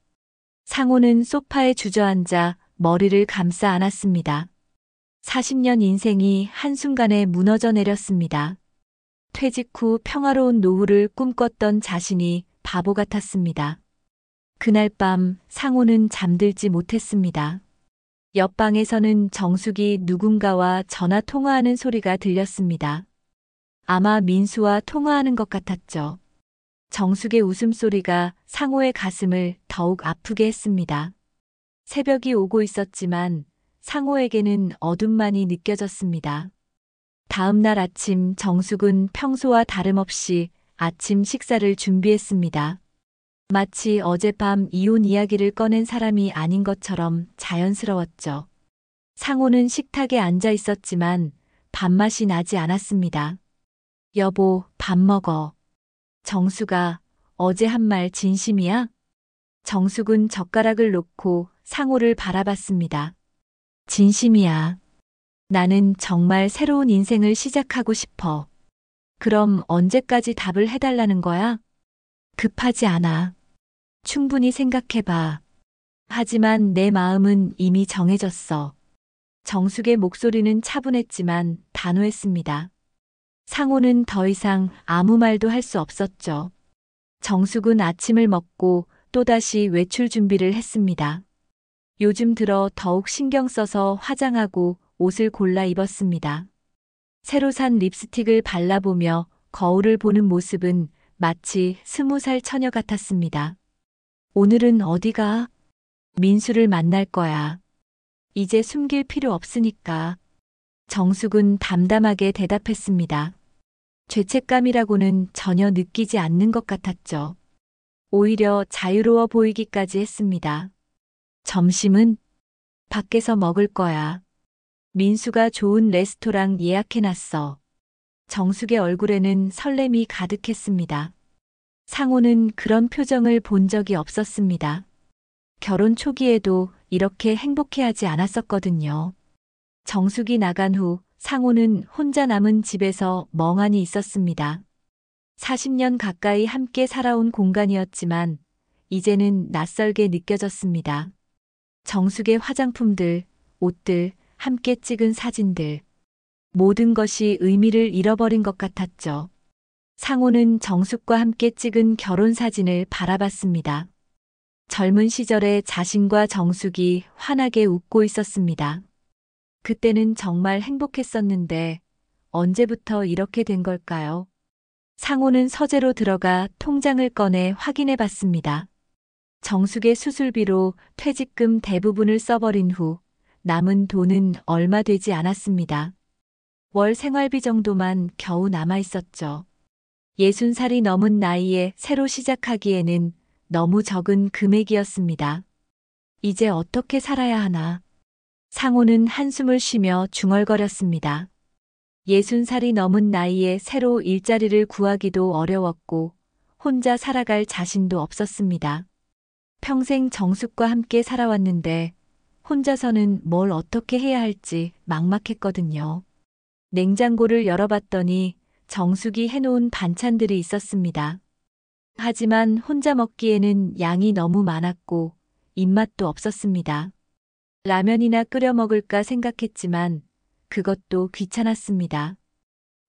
상호는 소파에 주저앉아 머리를 감싸 안았습니다. 40년 인생이 한순간에 무너져 내렸습니다. 퇴직 후 평화로운 노후를 꿈꿨던 자신이 바보 같았습니다. 그날 밤 상호는 잠들지 못했습니다. 옆방에서는 정숙이 누군가와 전화 통화하는 소리가 들렸습니다. 아마 민수와 통화하는 것 같았죠. 정숙의 웃음소리가 상호의 가슴을 더욱 아프게 했습니다. 새벽이 오고 있었지만 상호에게는 어둠만이 느껴졌습니다. 다음 날 아침 정숙은 평소와 다름없이 아침 식사를 준비했습니다. 마치 어젯밤 이혼 이야기를 꺼낸 사람이 아닌 것처럼 자연스러웠죠. 상호는 식탁에 앉아 있었지만 밥맛이 나지 않았습니다. 여보, 밥 먹어. 정수가 어제 한 말 진심이야? 정숙은 젓가락을 놓고 상호를 바라봤습니다. 진심이야. 나는 정말 새로운 인생을 시작하고 싶어. 그럼 언제까지 답을 해달라는 거야? 급하지 않아. 충분히 생각해봐. 하지만 내 마음은 이미 정해졌어. 정숙의 목소리는 차분했지만 단호했습니다. 상호는 더 이상 아무 말도 할 수 없었죠. 정숙은 아침을 먹고 또다시 외출 준비를 했습니다. 요즘 들어 더욱 신경 써서 화장하고 옷을 골라 입었습니다. 새로 산 립스틱을 발라보며 거울을 보는 모습은 마치 20살 처녀 같았습니다. 오늘은 어디가? 민수를 만날 거야. 이제 숨길 필요 없으니까. 정숙은 담담하게 대답했습니다. 죄책감이라고는 전혀 느끼지 않는 것 같았죠. 오히려 자유로워 보이기까지 했습니다. 점심은 밖에서 먹을 거야. 민수가 좋은 레스토랑 예약해놨어. 정숙의 얼굴에는 설렘이 가득했습니다. 상호는 그런 표정을 본 적이 없었습니다. 결혼 초기에도 이렇게 행복해하지 않았었거든요. 정숙이 나간 후 상호는 혼자 남은 집에서 멍하니 있었습니다. 40년 가까이 함께 살아온 공간이었지만 이제는 낯설게 느껴졌습니다. 정숙의 화장품들, 옷들, 함께 찍은 사진들. 모든 것이 의미를 잃어버린 것 같았죠. 상호는 정숙과 함께 찍은 결혼 사진을 바라봤습니다. 젊은 시절에 자신과 정숙이 환하게 웃고 있었습니다. 그때는 정말 행복했었는데 언제부터 이렇게 된 걸까요? 상호는 서재로 들어가 통장을 꺼내 확인해 봤습니다. 정숙의 수술비로 퇴직금 대부분을 써버린 후 남은 돈은 얼마 되지 않았습니다. 월 생활비 정도만 겨우 남아 있었죠. 60살이 넘은 나이에 새로 시작하기에는 너무 적은 금액이었습니다. 이제 어떻게 살아야 하나? 상호는 한숨을 쉬며 중얼거렸습니다. 60살이 넘은 나이에 새로 일자리를 구하기도 어려웠고 혼자 살아갈 자신도 없었습니다. 평생 정숙과 함께 살아왔는데 혼자서는 뭘 어떻게 해야 할지 막막했거든요. 냉장고를 열어봤더니 정숙이 해놓은 반찬들이 있었습니다. 하지만 혼자 먹기에는 양이 너무 많았고 입맛도 없었습니다. 라면이나 끓여 먹을까 생각했지만 그것도 귀찮았습니다.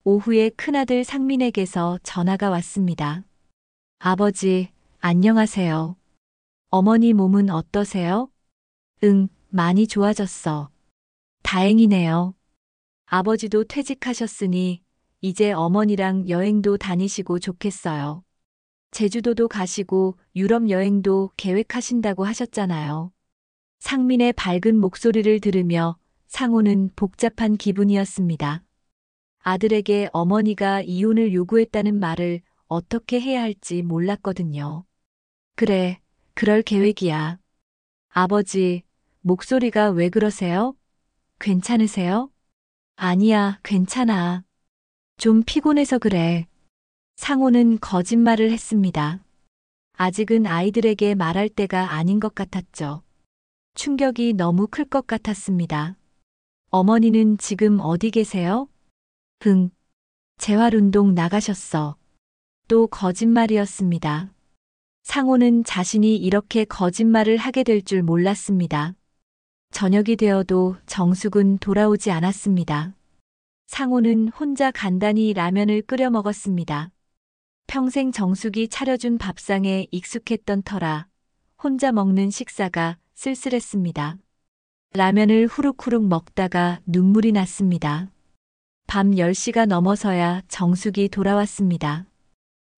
오후에 큰아들 상민에게서 전화가 왔습니다. 아버지, 안녕하세요. 어머니 몸은 어떠세요? 응, 많이 좋아졌어. 다행이네요. 아버지도 퇴직하셨으니 이제 어머니랑 여행도 다니시고 좋겠어요. 제주도도 가시고 유럽 여행도 계획하신다고 하셨잖아요. 상민의 밝은 목소리를 들으며 상호는 복잡한 기분이었습니다. 아들에게 어머니가 이혼을 요구했다는 말을 어떻게 해야 할지 몰랐거든요. 그래, 그럴 계획이야. 아버지, 목소리가 왜 그러세요? 괜찮으세요? 아니야, 괜찮아. 좀 피곤해서 그래. 상호는 거짓말을 했습니다. 아직은 아이들에게 말할 때가 아닌 것 같았죠. 충격이 너무 클 것 같았습니다. 어머니는 지금 어디 계세요? 재활운동 나가셨어. 또 거짓말이었습니다. 상호는 자신이 이렇게 거짓말을 하게 될 줄 몰랐습니다. 저녁이 되어도 정숙은 돌아오지 않았습니다. 상호는 혼자 간단히 라면을 끓여 먹었습니다. 평생 정숙이 차려준 밥상에 익숙했던 터라 혼자 먹는 식사가 쓸쓸했습니다. 라면을 후룩후룩 먹다가 눈물이 났습니다. 밤 10시가 넘어서야 정숙이 돌아왔습니다.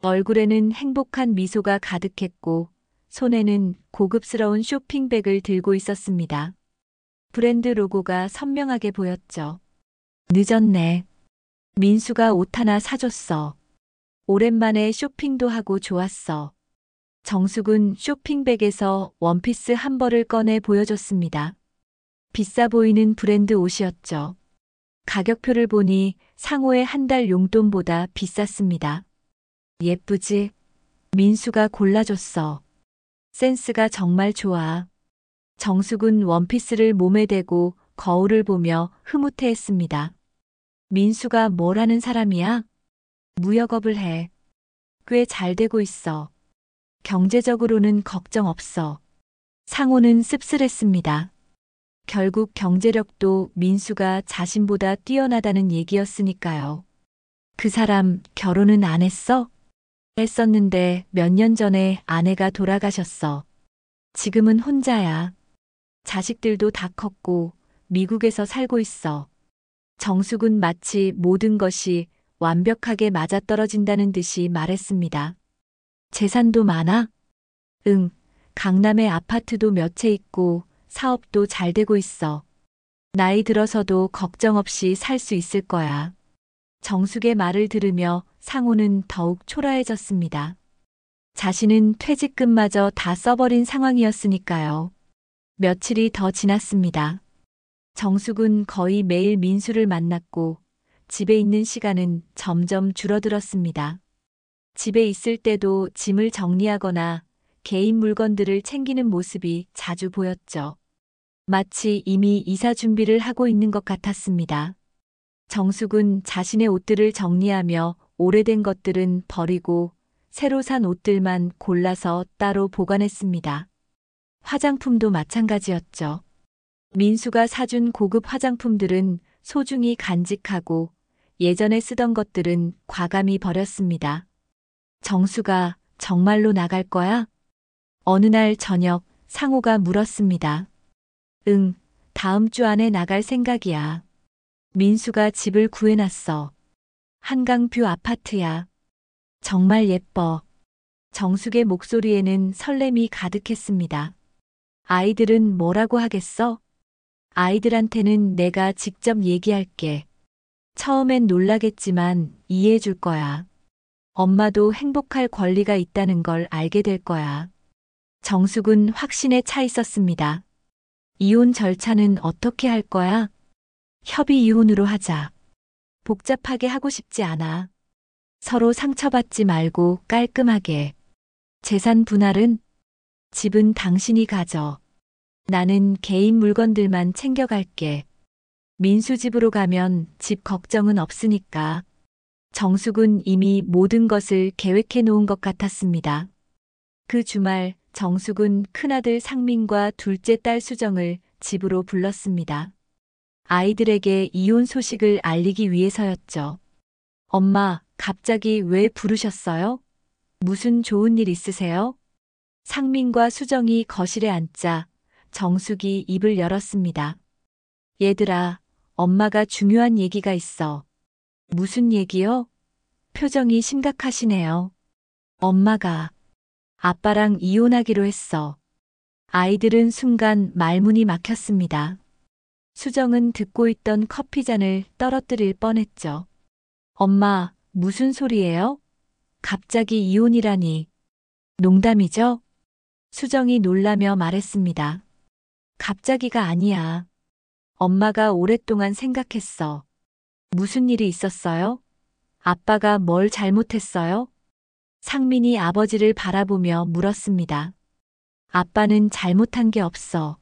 얼굴에는 행복한 미소가 가득했고 손에는 고급스러운 쇼핑백을 들고 있었습니다. 브랜드 로고가 선명하게 보였죠. 늦었네. 민수가 옷 하나 사줬어. 오랜만에 쇼핑도 하고 좋았어. 정숙은 쇼핑백에서 원피스 한 벌을 꺼내 보여줬습니다. 비싸 보이는 브랜드 옷이었죠. 가격표를 보니 상호의 한 달 용돈보다 비쌌습니다. 예쁘지? 민수가 골라줬어. 센스가 정말 좋아. 정숙은 원피스를 몸에 대고 거울을 보며 흐뭇해했습니다. 민수가 뭘 하는 사람이야? 무역업을 해. 꽤 잘 되고 있어. 경제적으로는 걱정 없어. 상호는 씁쓸했습니다. 결국 경제력도 민수가 자신보다 뛰어나다는 얘기였으니까요. 그 사람 결혼은 안 했어? 했었는데 몇 년 전에 아내가 돌아가셨어. 지금은 혼자야. 자식들도 다 컸고 미국에서 살고 있어. 정숙은 마치 모든 것이 완벽하게 맞아떨어진다는 듯이 말했습니다. 재산도 많아? 응, 강남에 아파트도 몇 채 있고 사업도 잘 되고 있어. 나이 들어서도 걱정 없이 살 수 있을 거야. 정숙의 말을 들으며 상호는 더욱 초라해졌습니다. 자신은 퇴직금마저 다 써버린 상황이었으니까요. 며칠이 더 지났습니다. 정숙은 거의 매일 민수를 만났고 집에 있는 시간은 점점 줄어들었습니다. 집에 있을 때도 짐을 정리하거나 개인 물건들을 챙기는 모습이 자주 보였죠. 마치 이미 이사 준비를 하고 있는 것 같았습니다. 정숙은 자신의 옷들을 정리하며 오래된 것들은 버리고 새로 산 옷들만 골라서 따로 보관했습니다. 화장품도 마찬가지였죠. 민수가 사준 고급 화장품들은 소중히 간직하고 예전에 쓰던 것들은 과감히 버렸습니다. 정수가 정말로 나갈 거야? 어느 날 저녁 상호가 물었습니다. 응, 다음 주 안에 나갈 생각이야. 민수가 집을 구해놨어. 한강뷰 아파트야. 정말 예뻐. 정숙의 목소리에는 설렘이 가득했습니다. 아이들은 뭐라고 하겠어? 아이들한테는 내가 직접 얘기할게. 처음엔 놀라겠지만 이해해 줄 거야. 엄마도 행복할 권리가 있다는 걸 알게 될 거야. 정숙은 확신에 차 있었습니다. 이혼 절차는 어떻게 할 거야? 협의 이혼으로 하자. 복잡하게 하고 싶지 않아. 서로 상처받지 말고 깔끔하게. 재산 분할은? 집은 당신이 가져. 나는 개인 물건들만 챙겨갈게. 민수 집으로 가면 집 걱정은 없으니까. 정숙은 이미 모든 것을 계획해 놓은 것 같았습니다. 그 주말 정숙은 큰아들 상민과 둘째 딸 수정을 집으로 불렀습니다. 아이들에게 이혼 소식을 알리기 위해서였죠. 엄마, 갑자기 왜 부르셨어요? 무슨 좋은 일 있으세요? 상민과 수정이 거실에 앉자 정숙이 입을 열었습니다. 얘들아, 엄마가 중요한 얘기가 있어. 무슨 얘기요? 표정이 심각하시네요. 엄마가 아빠랑 이혼하기로 했어. 아이들은 순간 말문이 막혔습니다. 수정은 듣고 있던 커피잔을 떨어뜨릴 뻔했죠. 엄마, 무슨 소리예요? 갑자기 이혼이라니. 농담이죠? 수정이 놀라며 말했습니다. 갑자기가 아니야. 엄마가 오랫동안 생각했어. 무슨 일이 있었어요? 아빠가 뭘 잘못했어요? 상민이 아버지를 바라보며 물었습니다. 아빠는 잘못한 게 없어.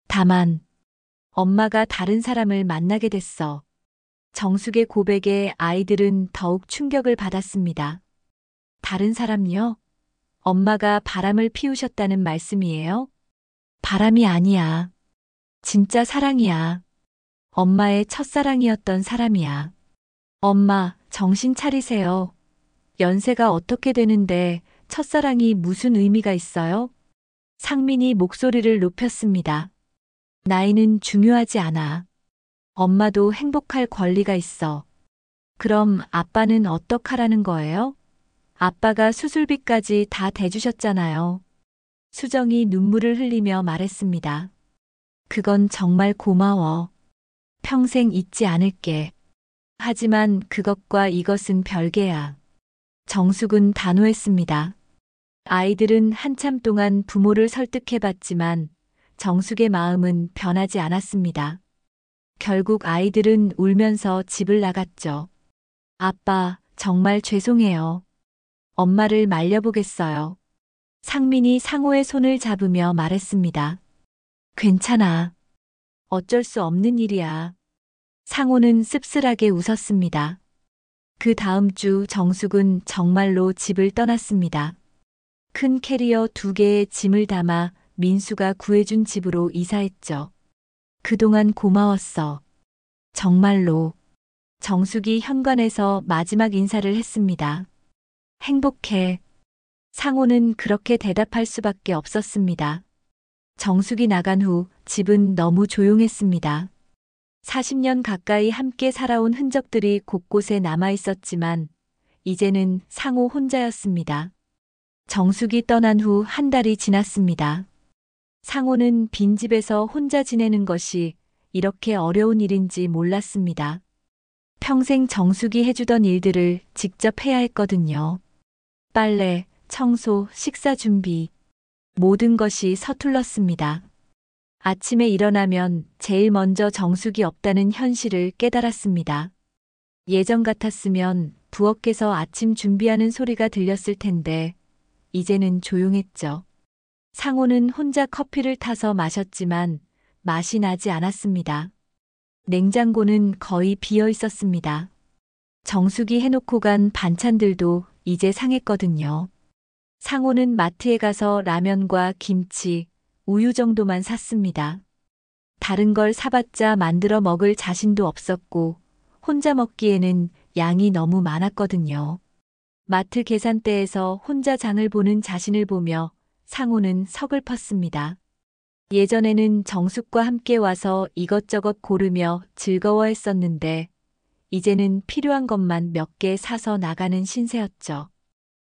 다만, 엄마가 다른 사람을 만나게 됐어. 정숙의 고백에 아이들은 더욱 충격을 받았습니다. 다른 사람요? 엄마가 바람을 피우셨다는 말씀이에요? 바람이 아니야. 진짜 사랑이야. 엄마의 첫사랑이었던 사람이야. 엄마, 정신 차리세요. 연세가 어떻게 되는데 첫사랑이 무슨 의미가 있어요? 상민이 목소리를 높였습니다. 나이는 중요하지 않아. 엄마도 행복할 권리가 있어. 그럼 아빠는 어떡하라는 거예요? 아빠가 수술비까지 다 대주셨잖아요. 수정이 눈물을 흘리며 말했습니다. 그건 정말 고마워. 평생 잊지 않을게. 하지만 그것과 이것은 별개야. 정숙은 단호했습니다. 아이들은 한참 동안 부모를 설득해봤지만 정숙의 마음은 변하지 않았습니다. 결국 아이들은 울면서 집을 나갔죠. 아빠, 정말 죄송해요. 엄마를 말려보겠어요. 상민이 상호의 손을 잡으며 말했습니다. 괜찮아. 어쩔 수 없는 일이야. 상호는 씁쓸하게 웃었습니다. 그 다음 주 정숙은 정말로 집을 떠났습니다. 큰 캐리어 2개의 짐을 담아 민수가 구해준 집으로 이사했죠. 그동안 고마웠어. 정말로. 정숙이 현관에서 마지막 인사를 했습니다. 행복해. 상호는 그렇게 대답할 수밖에 없었습니다. 정숙이 나간 후 집은 너무 조용했습니다. 40년 가까이 함께 살아온 흔적들이 곳곳에 남아 있었지만 이제는 상호 혼자였습니다. 정숙이 떠난 후 한 달이 지났습니다. 상호는 빈집에서 혼자 지내는 것이 이렇게 어려운 일인지 몰랐습니다. 평생 정숙이 해주던 일들을 직접 해야 했거든요. 빨래, 청소, 식사 준비. 모든 것이 서툴렀습니다. 아침에 일어나면 제일 먼저 정숙이 없다는 현실을 깨달았습니다. 예전 같았으면 부엌에서 아침 준비하는 소리가 들렸을 텐데 이제는 조용했죠. 상호는 혼자 커피를 타서 마셨지만 맛이 나지 않았습니다. 냉장고는 거의 비어 있었습니다. 정숙이 해놓고 간 반찬들도 이제 상했거든요. 상호는 마트에 가서 라면과 김치, 우유 정도만 샀습니다. 다른 걸 사봤자 만들어 먹을 자신도 없었고 혼자 먹기에는 양이 너무 많았거든요. 마트 계산대에서 혼자 장을 보는 자신을 보며 상호는 서글펐습니다. 예전에는 정숙과 함께 와서 이것저것 고르며 즐거워했었는데 이제는 필요한 것만 몇 개 사서 나가는 신세였죠.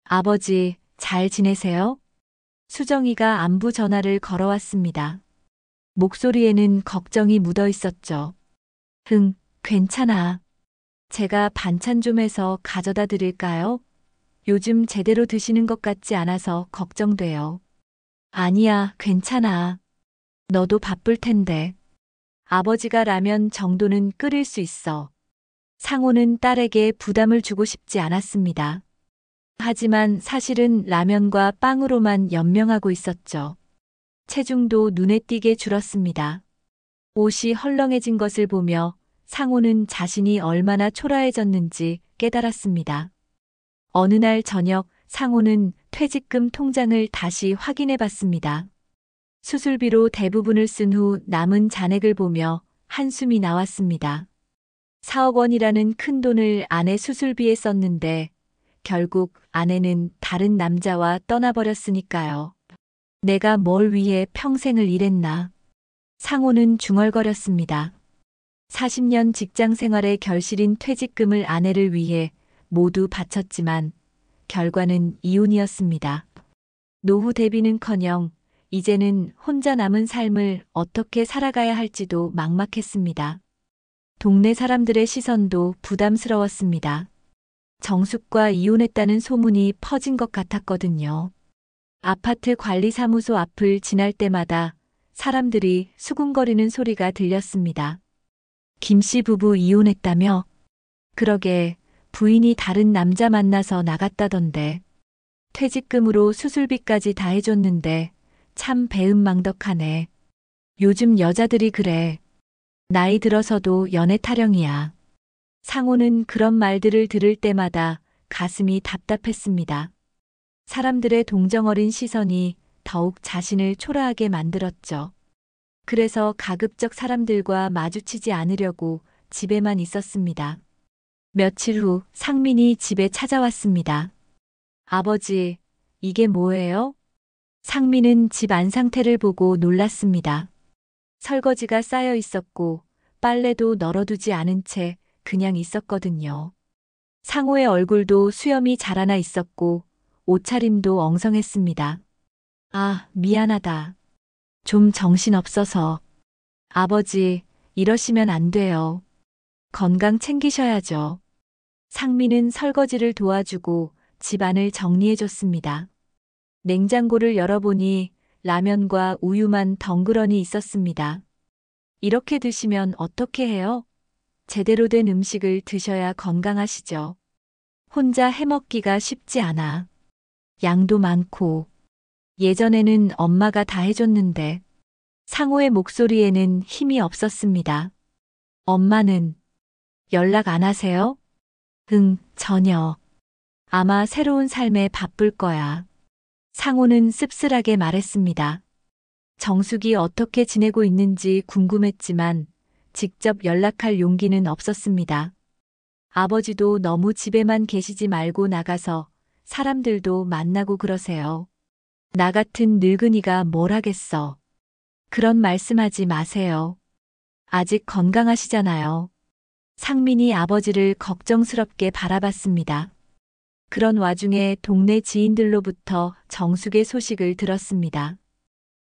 아버지, 잘 지내세요? 수정이가 안부 전화를 걸어왔습니다. 목소리에는 걱정이 묻어 있었죠. 흥, 괜찮아. 제가 반찬 좀 해서 가져다 드릴까요? 요즘 제대로 드시는 것 같지 않아서 걱정돼요. 아니야, 괜찮아. 너도 바쁠 텐데. 아버지가 라면 정도는 끓일 수 있어. 상호는 딸에게 부담을 주고 싶지 않았습니다. 하지만 사실은 라면과 빵으로만 연명하고 있었죠. 체중도 눈에 띄게 줄었습니다. 옷이 헐렁해진 것을 보며 상호는 자신이 얼마나 초라해졌는지 깨달았습니다. 어느 날 저녁 상호는 퇴직금 통장을 다시 확인해 봤습니다. 수술비로 대부분을 쓴 후 남은 잔액을 보며 한숨이 나왔습니다. 4억 원이라는 큰 돈을 아내 수술비에 썼는데 결국 아내는 다른 남자와 떠나버렸으니까요. 내가 뭘 위해 평생을 일했나. 상호는 중얼거렸습니다. 40년 직장 생활의 결실인 퇴직금을 아내를 위해 모두 바쳤지만 결과는 이혼이었습니다. 노후 대비는커녕 이제는 혼자 남은 삶을 어떻게 살아가야 할지도 막막했습니다. 동네 사람들의 시선도 부담스러웠습니다. 정숙과 이혼했다는 소문이 퍼진 것 같았거든요. 아파트 관리사무소 앞을 지날 때마다 사람들이 수군거리는 소리가 들렸습니다. 김씨 부부 이혼했다며? 그러게 부인이 다른 남자 만나서 나갔다던데. 퇴직금으로 수술비까지 다 해줬는데 참 배은망덕하네. 요즘 여자들이 그래. 나이 들어서도 연애 타령이야. 상호는 그런 말들을 들을 때마다 가슴이 답답했습니다. 사람들의 동정어린 시선이 더욱 자신을 초라하게 만들었죠. 그래서 가급적 사람들과 마주치지 않으려고 집에만 있었습니다. 며칠 후 상민이 집에 찾아왔습니다. 아버지, 이게 뭐예요? 상민은 집 안 상태를 보고 놀랐습니다. 설거지가 쌓여 있었고 빨래도 널어두지 않은 채 그냥 있었거든요. 상호의 얼굴도 수염이 자라나 있었고 옷차림도 엉성했습니다. 아, 미안하다. 좀 정신없어서. 아버지, 이러시면 안 돼요. 건강 챙기셔야죠. 상민은 설거지를 도와주고 집안을 정리해줬습니다. 냉장고를 열어보니 라면과 우유만 덩그러니 있었습니다. 이렇게 드시면 어떻게 해요? 제대로 된 음식을 드셔야 건강하시죠. 혼자 해먹기가 쉽지 않아. 양도 많고. 예전에는 엄마가 다 해줬는데 상호의 목소리에는 힘이 없었습니다. 엄마는 연락 안 하세요? 응, 전혀. 아마 새로운 삶에 바쁠 거야. 상호는 씁쓸하게 말했습니다. 정숙이 어떻게 지내고 있는지 궁금했지만 직접 연락할 용기는 없었습니다. 아버지도 너무 집에만 계시지 말고 나가서 사람들도 만나고 그러세요. 나 같은 늙은이가 뭘 하겠어. 그런 말씀하지 마세요. 아직 건강하시잖아요. 상민이 아버지를 걱정스럽게 바라봤습니다. 그런 와중에 동네 지인들로부터 정숙의 소식을 들었습니다.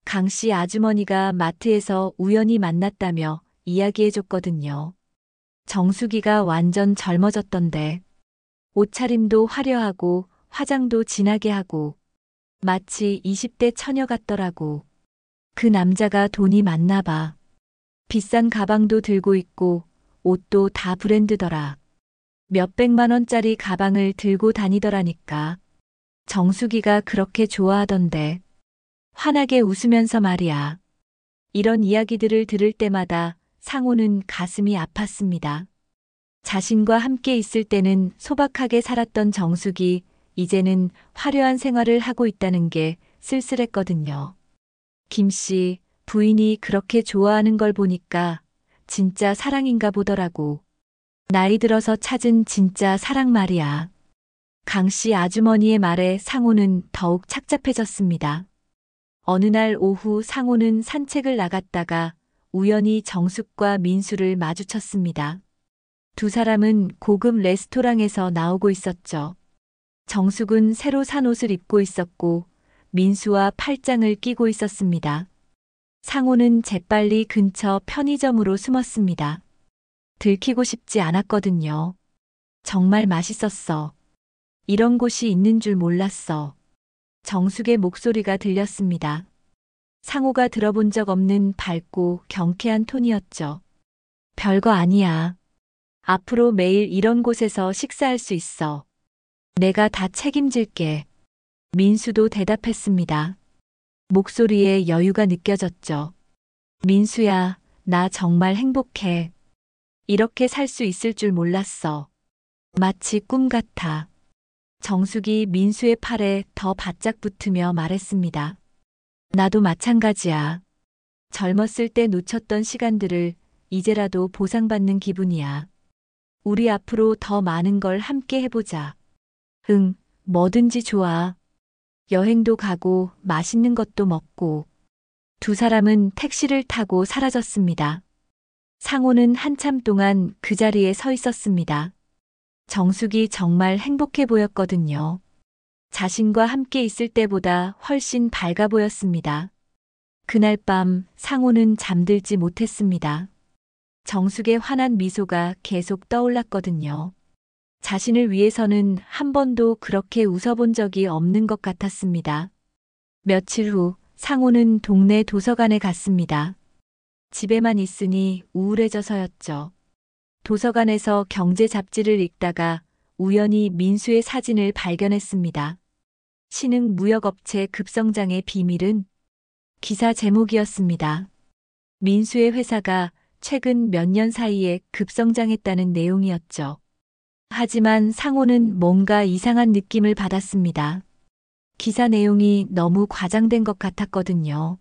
강 씨 아주머니가 마트에서 우연히 만났다며 이야기해줬거든요. 정숙이가 완전 젊어졌던데. 옷차림도 화려하고 화장도 진하게 하고 마치 20대 처녀 같더라고. 그 남자가 돈이 많나 봐. 비싼 가방도 들고 있고 옷도 다 브랜드더라. 몇백만 원짜리 가방을 들고 다니더라니까. 정숙이가 그렇게 좋아하던데. 환하게 웃으면서 말이야. 이런 이야기들을 들을 때마다 상호는 가슴이 아팠습니다. 자신과 함께 있을 때는 소박하게 살았던 정숙이 이제는 화려한 생활을 하고 있다는 게 쓸쓸했거든요. 김씨, 부인이 그렇게 좋아하는 걸 보니까 진짜 사랑인가 보더라고. 나이 들어서 찾은 진짜 사랑 말이야. 강씨 아주머니의 말에 상호는 더욱 착잡해졌습니다. 어느 날 오후 상호는 산책을 나갔다가 우연히 정숙과 민수를 마주쳤습니다. 두 사람은 고급 레스토랑에서 나오고 있었죠. 정숙은 새로 산 옷을 입고 있었고 민수와 팔짱을 끼고 있었습니다. 상호는 재빨리 근처 편의점으로 숨었습니다. 들키고 싶지 않았거든요. 정말 맛있었어. 이런 곳이 있는 줄 몰랐어. 정숙의 목소리가 들렸습니다. 상호가 들어본 적 없는 밝고 경쾌한 톤이었죠. 별거 아니야. 앞으로 매일 이런 곳에서 식사할 수 있어. 내가 다 책임질게. 민수도 대답했습니다. 목소리에 여유가 느껴졌죠. 민수야, 나 정말 행복해. 이렇게 살 수 있을 줄 몰랐어. 마치 꿈 같아. 정숙이 민수의 팔에 더 바짝 붙으며 말했습니다. 나도 마찬가지야. 젊었을 때 놓쳤던 시간들을 이제라도 보상받는 기분이야. 우리 앞으로 더 많은 걸 함께 해보자. 응, 뭐든지 좋아. 여행도 가고 맛있는 것도 먹고. 두 사람은 택시를 타고 사라졌습니다. 상호는 한참 동안 그 자리에 서 있었습니다. 정숙이 정말 행복해 보였거든요. 자신과 함께 있을 때보다 훨씬 밝아 보였습니다. 그날 밤 상호는 잠들지 못했습니다. 정숙의 환한 미소가 계속 떠올랐거든요. 자신을 위해서는 한 번도 그렇게 웃어본 적이 없는 것 같았습니다. 며칠 후 상호는 동네 도서관에 갔습니다. 집에만 있으니 우울해져서였죠. 도서관에서 경제 잡지를 읽다가 우연히 민수의 사진을 발견했습니다. 신흥 무역업체 급성장의 비밀은 기사 제목이었습니다. 민수의 회사가 최근 몇 년 사이에 급성장했다는 내용이었죠. 하지만 상호는 뭔가 이상한 느낌을 받았습니다. 기사 내용이 너무 과장된 것 같았거든요.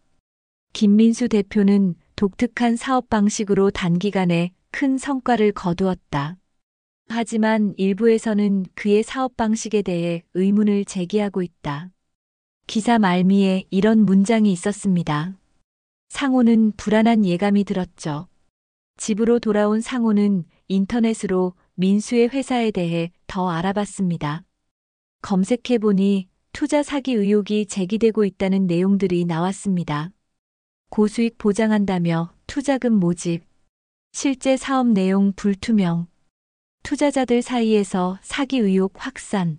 김민수 대표는 독특한 사업 방식으로 단기간에 큰 성과를 거두었다. 하지만 일부에서는 그의 사업 방식에 대해 의문을 제기하고 있다. 기사 말미에 이런 문장이 있었습니다. 상호는 불안한 예감이 들었죠. 집으로 돌아온 상호는 인터넷으로 민수의 회사에 대해 더 알아봤습니다. 검색해보니 투자 사기 의혹이 제기되고 있다는 내용들이 나왔습니다. 고수익 보장한다며 투자금 모집, 실제 사업 내용 불투명, 투자자들 사이에서 사기 의혹 확산,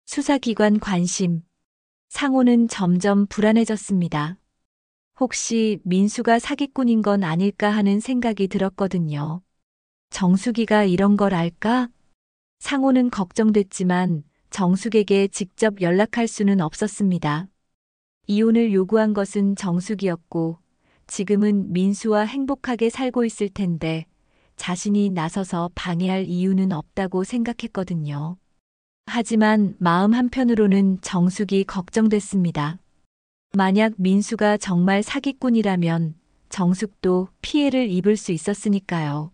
수사기관 관심. 상호는 점점 불안해졌습니다. 혹시 민수가 사기꾼인 건 아닐까 하는 생각이 들었거든요. 정숙이가 이런 걸 알까? 상호는 걱정됐지만 정숙에게 직접 연락할 수는 없었습니다. 이혼을 요구한 것은 정숙이었고 지금은 민수와 행복하게 살고 있을 텐데 자신이 나서서 방해할 이유는 없다고 생각했거든요. 하지만 마음 한편으로는 정숙이 걱정됐습니다. 만약 민수가 정말 사기꾼이라면 정숙도 피해를 입을 수 있었으니까요.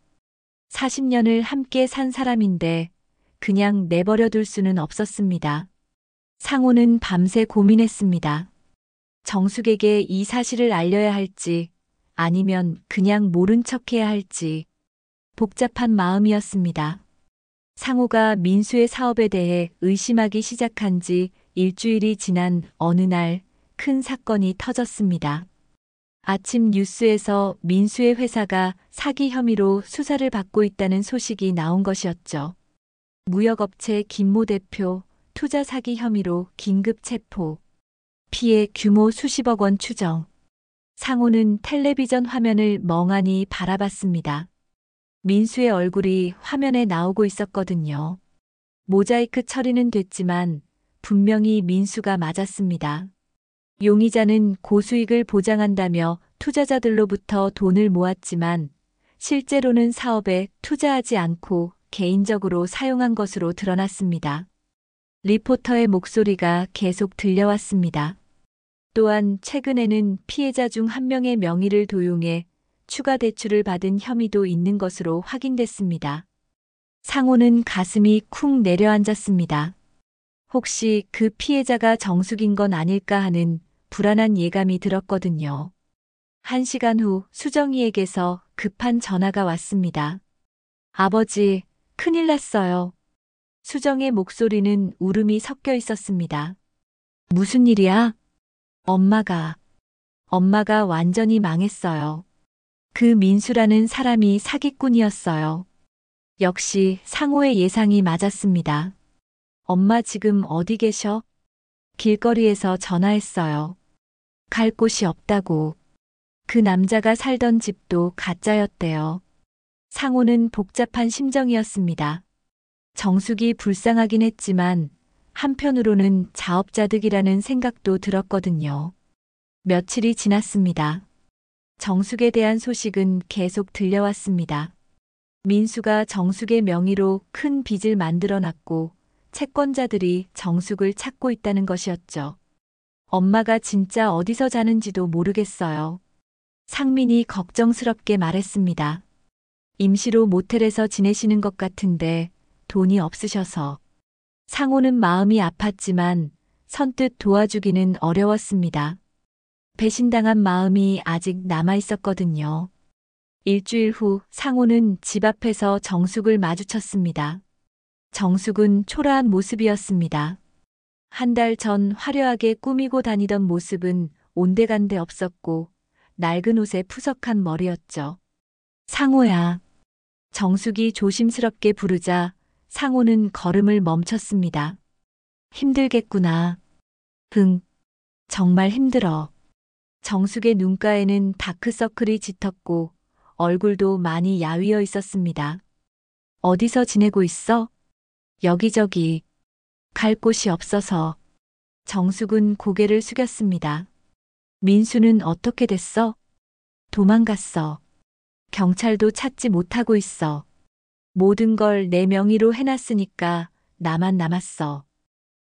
40년을 함께 산 사람인데 그냥 내버려 둘 수는 없었습니다. 상호는 밤새 고민했습니다. 정숙에게 이 사실을 알려야 할지 아니면 그냥 모른 척해야 할지 복잡한 마음이었습니다. 상호가 민수의 사업에 대해 의심하기 시작한 지 일주일이 지난 어느 날 큰 사건이 터졌습니다. 아침 뉴스에서 민수의 회사가 사기 혐의로 수사를 받고 있다는 소식이 나온 것이었죠. 무역업체 김모 대표 투자 사기 혐의로 긴급 체포. 피해 규모 수십억 원 추정. 상호는 텔레비전 화면을 멍하니 바라봤습니다. 민수의 얼굴이 화면에 나오고 있었거든요. 모자이크 처리는 됐지만 분명히 민수가 맞았습니다. 용의자는 고수익을 보장한다며 투자자들로부터 돈을 모았지만 실제로는 사업에 투자하지 않고 개인적으로 사용한 것으로 드러났습니다. 리포터의 목소리가 계속 들려왔습니다. 또한 최근에는 피해자 중 한 명의 명의를 도용해 추가 대출을 받은 혐의도 있는 것으로 확인됐습니다. 상호는 가슴이 쿵 내려앉았습니다. 혹시 그 피해자가 정숙인 건 아닐까 하는 불안한 예감이 들었거든요. 1시간 후 수정이에게서 급한 전화가 왔습니다. 아버지, 큰일 났어요. 수정의 목소리는 울음이 섞여 있었습니다. 무슨 일이야? 엄마가 완전히 망했어요. 그 민수라는 사람이 사기꾼이었어요. 역시 상호의 예상이 맞았습니다. 엄마 지금 어디 계셔? 길거리에서 전화했어요. 갈 곳이 없다고. 그 남자가 살던 집도 가짜였대요. 상호는 복잡한 심정이었습니다. 정숙이 불쌍하긴 했지만 한편으로는 자업자득이라는 생각도 들었거든요. 며칠이 지났습니다. 정숙에 대한 소식은 계속 들려왔습니다. 민수가 정숙의 명의로 큰 빚을 만들어 놨고 채권자들이 정숙을 찾고 있다는 것이었죠. 엄마가 진짜 어디서 자는지도 모르겠어요. 상민이 걱정스럽게 말했습니다. 임시로 모텔에서 지내시는 것 같은데 돈이 없으셔서. 상호는 마음이 아팠지만 선뜻 도와주기는 어려웠습니다. 배신당한 마음이 아직 남아 있었거든요. 일주일 후 상호는 집 앞에서 정숙을 마주쳤습니다. 정숙은 초라한 모습이었습니다. 한 달 전 화려하게 꾸미고 다니던 모습은 온데간데 없었고 낡은 옷에 푸석한 머리였죠. 상호야. 정숙이 조심스럽게 부르자 상호는 걸음을 멈췄습니다. 힘들겠구나. 응. 정말 힘들어. 정숙의 눈가에는 다크서클이 짙었고 얼굴도 많이 야위어 있었습니다. 어디서 지내고 있어? 여기저기. 갈 곳이 없어서. 정숙은 고개를 숙였습니다. 민수는 어떻게 됐어? 도망갔어. 경찰도 찾지 못하고 있어. 모든 걸 내 명의로 해놨으니까 나만 남았어.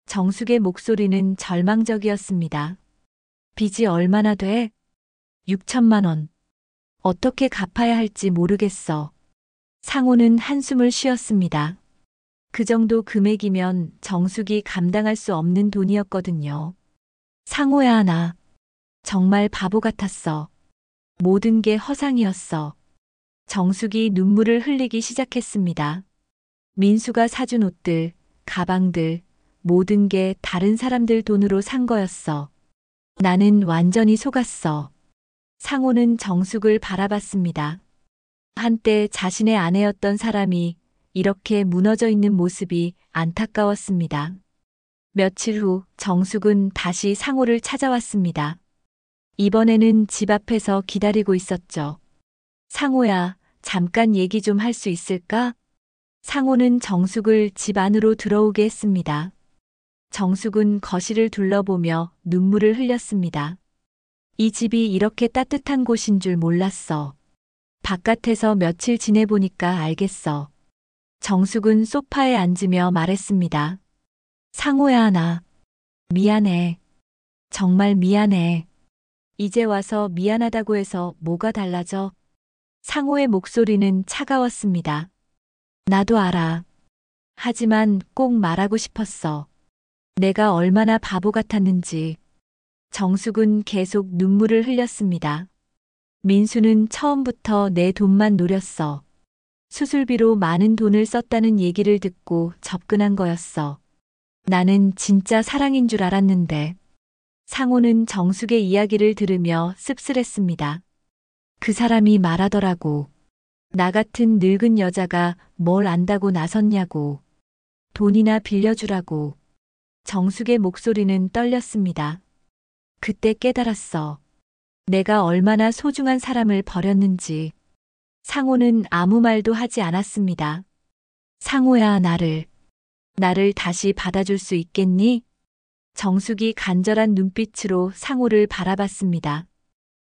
정숙의 목소리는 절망적이었습니다. 빚이 얼마나 돼? 6천만 원. 어떻게 갚아야 할지 모르겠어. 상호는 한숨을 쉬었습니다. 그 정도 금액이면 정숙이 감당할 수 없는 돈이었거든요. 상호야, 나 정말 바보 같았어. 모든 게 허상이었어. 정숙이 눈물을 흘리기 시작했습니다. 민수가 사준 옷들, 가방들, 모든 게 다른 사람들 돈으로 산 거였어. 나는 완전히 속았어. 상호는 정숙을 바라봤습니다. 한때 자신의 아내였던 사람이 이렇게 무너져 있는 모습이 안타까웠습니다. 며칠 후 정숙은 다시 상호를 찾아왔습니다. 이번에는 집 앞에서 기다리고 있었죠. 상호야, 잠깐 얘기 좀 할 수 있을까? 상호는 정숙을 집 안으로 들어오게 했습니다. 정숙은 거실을 둘러보며 눈물을 흘렸습니다. 이 집이 이렇게 따뜻한 곳인 줄 몰랐어. 바깥에서 며칠 지내보니까 알겠어. 정숙은 소파에 앉으며 말했습니다. 상호야, 나 미안해. 정말 미안해. 이제 와서 미안하다고 해서 뭐가 달라져? 상호의 목소리는 차가웠습니다. 나도 알아. 하지만 꼭 말하고 싶었어. 내가 얼마나 바보 같았는지. 정숙은 계속 눈물을 흘렸습니다. 민수는 처음부터 내 돈만 노렸어. 수술비로 많은 돈을 썼다는 얘기를 듣고 접근한 거였어. 나는 진짜 사랑인 줄 알았는데. 상호는 정숙의 이야기를 들으며 씁쓸했습니다. 그 사람이 말하더라고. 나 같은 늙은 여자가 뭘 안다고 나섰냐고. 돈이나 빌려주라고. 정숙의 목소리는 떨렸습니다. 그때 깨달았어. 내가 얼마나 소중한 사람을 버렸는지. 상호는 아무 말도 하지 않았습니다. 상호야, 나를 다시 받아줄 수 있겠니? 정숙이 간절한 눈빛으로 상호를 바라봤습니다.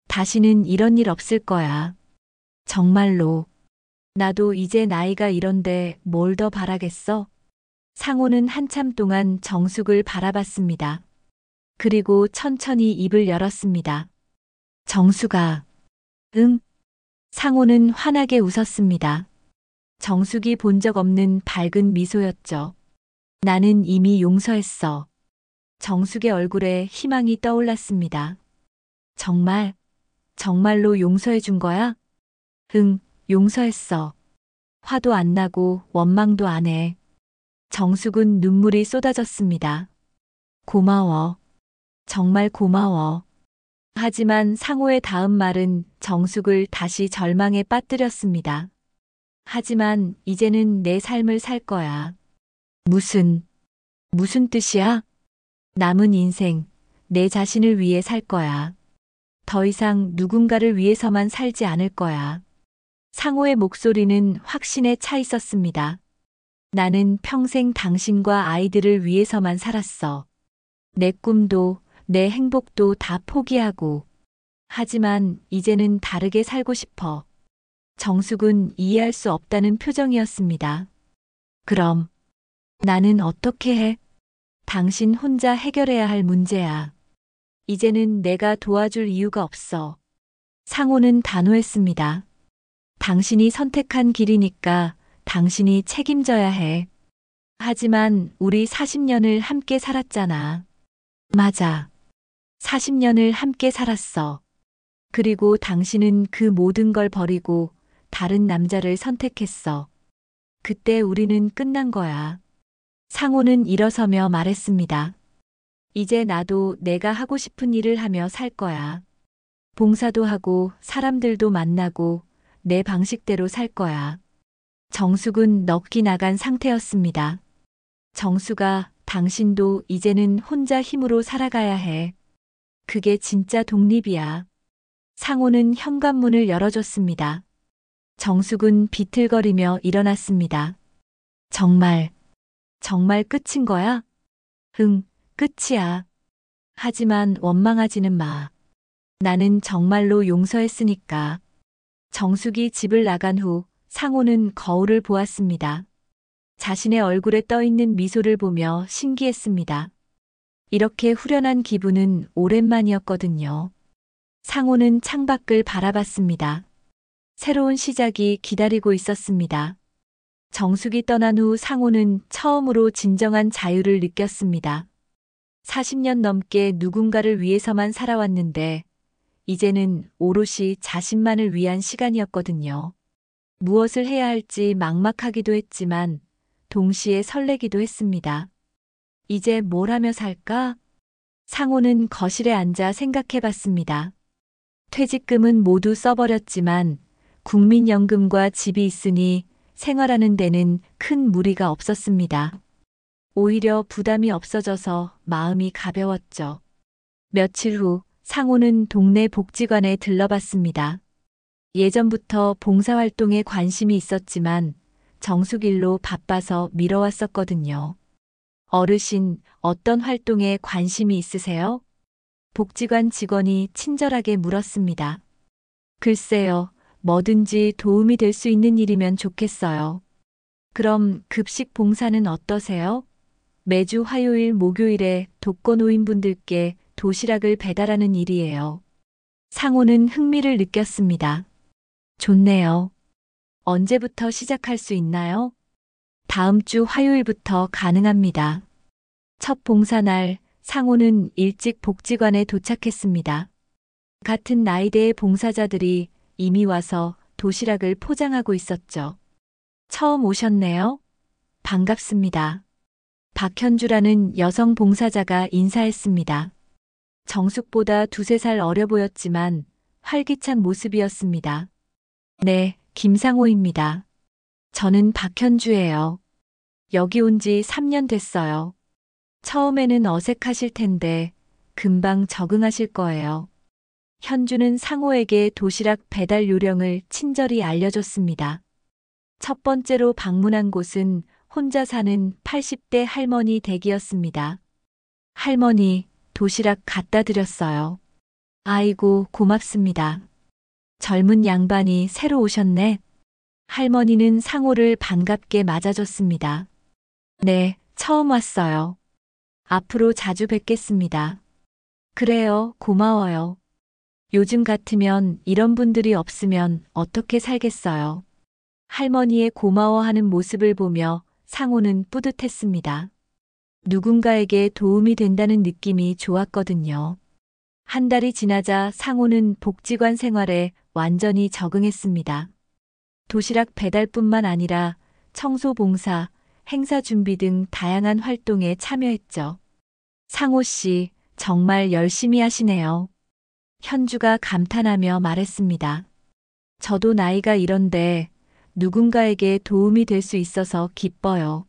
다시는 이런 일 없을 거야. 정말로. 나도 이제 나이가 이런데 뭘 더 바라겠어? 상호는 한참 동안 정숙을 바라봤습니다. 그리고 천천히 입을 열었습니다. 정숙아. 응? 상호는 환하게 웃었습니다. 정숙이 본 적 없는 밝은 미소였죠. 나는 이미 용서했어. 정숙의 얼굴에 희망이 떠올랐습니다. 정말, 정말로 용서해 준 거야? 응, 용서했어. 화도 안 나고 원망도 안 해. 정숙은 눈물이 쏟아졌습니다. 고마워. 정말 고마워. 하지만 상호의 다음 말은 정숙을 다시 절망에 빠뜨렸습니다. 하지만 이제는 내 삶을 살 거야. 무슨 뜻이야? 남은 인생, 내 자신을 위해 살 거야. 더 이상 누군가를 위해서만 살지 않을 거야. 상호의 목소리는 확신에 차 있었습니다. 나는 평생 당신과 아이들을 위해서만 살았어. 내 꿈도, 내 행복도 다 포기하고. 하지만 이제는 다르게 살고 싶어. 정숙은 이해할 수 없다는 표정이었습니다. 그럼 나는 어떻게 해? 당신 혼자 해결해야 할 문제야. 이제는 내가 도와줄 이유가 없어. 상호는 단호했습니다. 당신이 선택한 길이니까 당신이 책임져야 해. 하지만 우리 40년을 함께 살았잖아. 맞아. 40년을 함께 살았어. 그리고 당신은 그 모든 걸 버리고 다른 남자를 선택했어. 그때 우리는 끝난 거야. 상호는 일어서며 말했습니다. 이제 나도 내가 하고 싶은 일을 하며 살 거야. 봉사도 하고 사람들도 만나고 내 방식대로 살 거야. 정숙은 넋이 나간 상태였습니다. 정수가 당신도 이제는 혼자 힘으로 살아가야 해. 그게 진짜 독립이야. 상호는 현관문을 열어줬습니다. 정숙은 비틀거리며 일어났습니다. 정말 끝인 거야? 응, 끝이야. 하지만 원망하지는 마. 나는 정말로 용서했으니까. 정숙이 집을 나간 후 상호는 거울을 보았습니다. 자신의 얼굴에 떠있는 미소를 보며 신기했습니다. 이렇게 후련한 기분은 오랜만이었거든요. 상호는 창밖을 바라봤습니다. 새로운 시작이 기다리고 있었습니다. 정숙이 떠난 후 상호는 처음으로 진정한 자유를 느꼈습니다. 40년 넘게 누군가를 위해서만 살아왔는데 이제는 오롯이 자신만을 위한 시간이었거든요. 무엇을 해야 할지 막막하기도 했지만 동시에 설레기도 했습니다. 이제 뭘 하며 살까? 상호는 거실에 앉아 생각해 봤습니다. 퇴직금은 모두 써버렸지만 국민연금과 집이 있으니 생활하는 데는 큰 무리가 없었습니다. 오히려 부담이 없어져서 마음이 가벼웠죠. 며칠 후 상호는 동네 복지관에 들러봤습니다. 예전부터 봉사활동에 관심이 있었지만 정숙일로 바빠서 미뤄왔었거든요. 어르신, 어떤 활동에 관심이 있으세요? 복지관 직원이 친절하게 물었습니다. 글쎄요, 뭐든지 도움이 될 수 있는 일이면 좋겠어요. 그럼 급식 봉사는 어떠세요? 매주 화요일, 목요일에 독거노인분들께 도시락을 배달하는 일이에요. 상호는 흥미를 느꼈습니다. 좋네요. 언제부터 시작할 수 있나요? 다음 주 화요일부터 가능합니다. 첫 봉사날 상호는 일찍 복지관에 도착했습니다. 같은 나이대의 봉사자들이 이미 와서 도시락을 포장하고 있었죠. 처음 오셨네요. 반갑습니다. 박현주라는 여성 봉사자가 인사했습니다. 정숙보다 2~3살 어려 보였지만 활기찬 모습이었습니다. 네, 김상호입니다. 저는 박현주예요. 여기 온 지 3년 됐어요. 처음에는 어색하실 텐데 금방 적응하실 거예요. 현주는 상호에게 도시락 배달 요령을 친절히 알려줬습니다. 첫 번째로 방문한 곳은 혼자 사는 80대 할머니 댁이었습니다. 할머니, 도시락 갖다 드렸어요. 아이고, 고맙습니다. 젊은 양반이 새로 오셨네. 할머니는 상호를 반갑게 맞아줬습니다. 네, 처음 왔어요. 앞으로 자주 뵙겠습니다. 그래요, 고마워요. 요즘 같으면 이런 분들이 없으면 어떻게 살겠어요. 할머니의 고마워하는 모습을 보며 상호는 뿌듯했습니다. 누군가에게 도움이 된다는 느낌이 좋았거든요. 한 달이 지나자 상호는 복지관 생활에 완전히 적응했습니다. 도시락 배달뿐만 아니라 청소 봉사, 행사 준비 등 다양한 활동에 참여했죠. 상호 씨, 정말 열심히 하시네요. 현주가 감탄하며 말했습니다. 저도 나이가 이런데 누군가에게 도움이 될 수 있어서 기뻐요.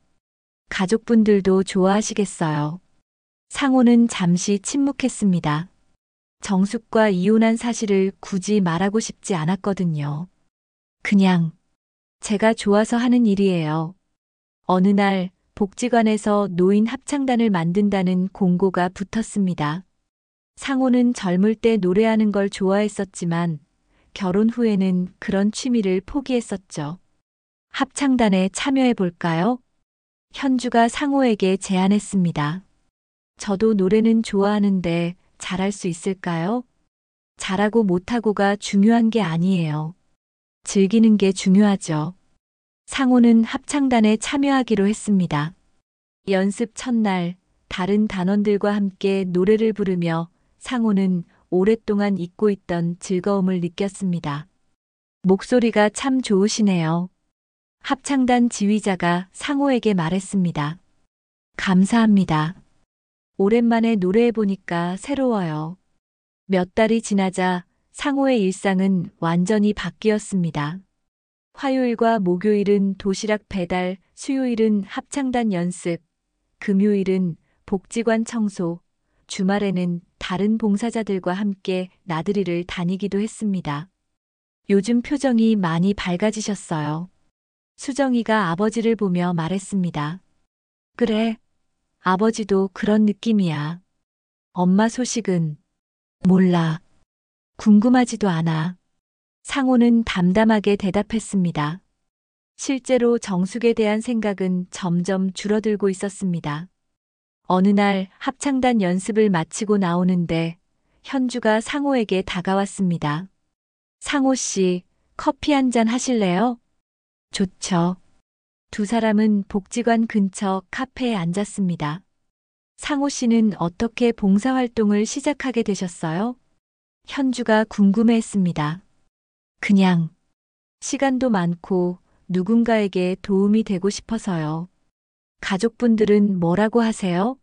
가족분들도 좋아하시겠어요. 상호는 잠시 침묵했습니다. 정숙과 이혼한 사실을 굳이 말하고 싶지 않았거든요. 그냥 제가 좋아서 하는 일이에요. 어느 날 복지관에서 노인 합창단을 만든다는 공고가 붙었습니다. 상호는 젊을 때 노래하는 걸 좋아했었지만 결혼 후에는 그런 취미를 포기했었죠. 합창단에 참여해 볼까요? 현주가 상호에게 제안했습니다. 저도 노래는 좋아하는데 잘할 수 있을까요? 잘하고 못하고가 중요한 게 아니에요. 즐기는 게 중요하죠. 상호는 합창단에 참여하기로 했습니다. 연습 첫날 다른 단원들과 함께 노래를 부르며 상호는 오랫동안 잊고 있던 즐거움을 느꼈습니다. 목소리가 참 좋으시네요. 합창단 지휘자가 상호에게 말했습니다. 감사합니다. 오랜만에 노래해보니까 새로워요. 몇 달이 지나자 상호의 일상은 완전히 바뀌었습니다. 화요일과 목요일은 도시락 배달, 수요일은 합창단 연습, 금요일은 복지관 청소, 주말에는 다른 봉사자들과 함께 나들이를 다니기도 했습니다. 요즘 표정이 많이 밝아지셨어요. 수정이가 아버지를 보며 말했습니다. 그래, 아버지도 그런 느낌이야. 엄마 소식은 몰라. 궁금하지도 않아. 상호는 담담하게 대답했습니다. 실제로 정숙에 대한 생각은 점점 줄어들고 있었습니다. 어느 날 합창단 연습을 마치고 나오는데 현주가 상호에게 다가왔습니다. 상호 씨, 커피 한 잔 하실래요? 좋죠. 두 사람은 복지관 근처 카페에 앉았습니다. 상호 씨는 어떻게 봉사활동을 시작하게 되셨어요? 현주가 궁금해했습니다. 그냥 시간도 많고 누군가에게 도움이 되고 싶어서요. 가족분들은 뭐라고 하세요?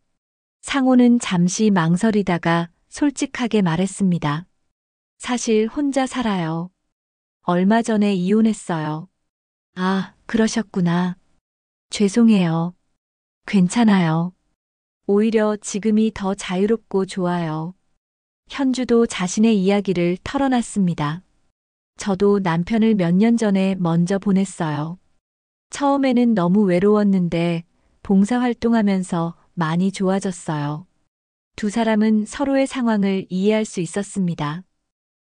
상호는 잠시 망설이다가 솔직하게 말했습니다. 사실 혼자 살아요. 얼마 전에 이혼했어요. 아, 그러셨구나. 죄송해요. 괜찮아요. 오히려 지금이 더 자유롭고 좋아요. 현주도 자신의 이야기를 털어놨습니다. 저도 남편을 몇 년 전에 먼저 보냈어요. 처음에는 너무 외로웠는데 봉사활동하면서 많이 좋아졌어요. 두 사람은 서로의 상황을 이해할 수 있었습니다.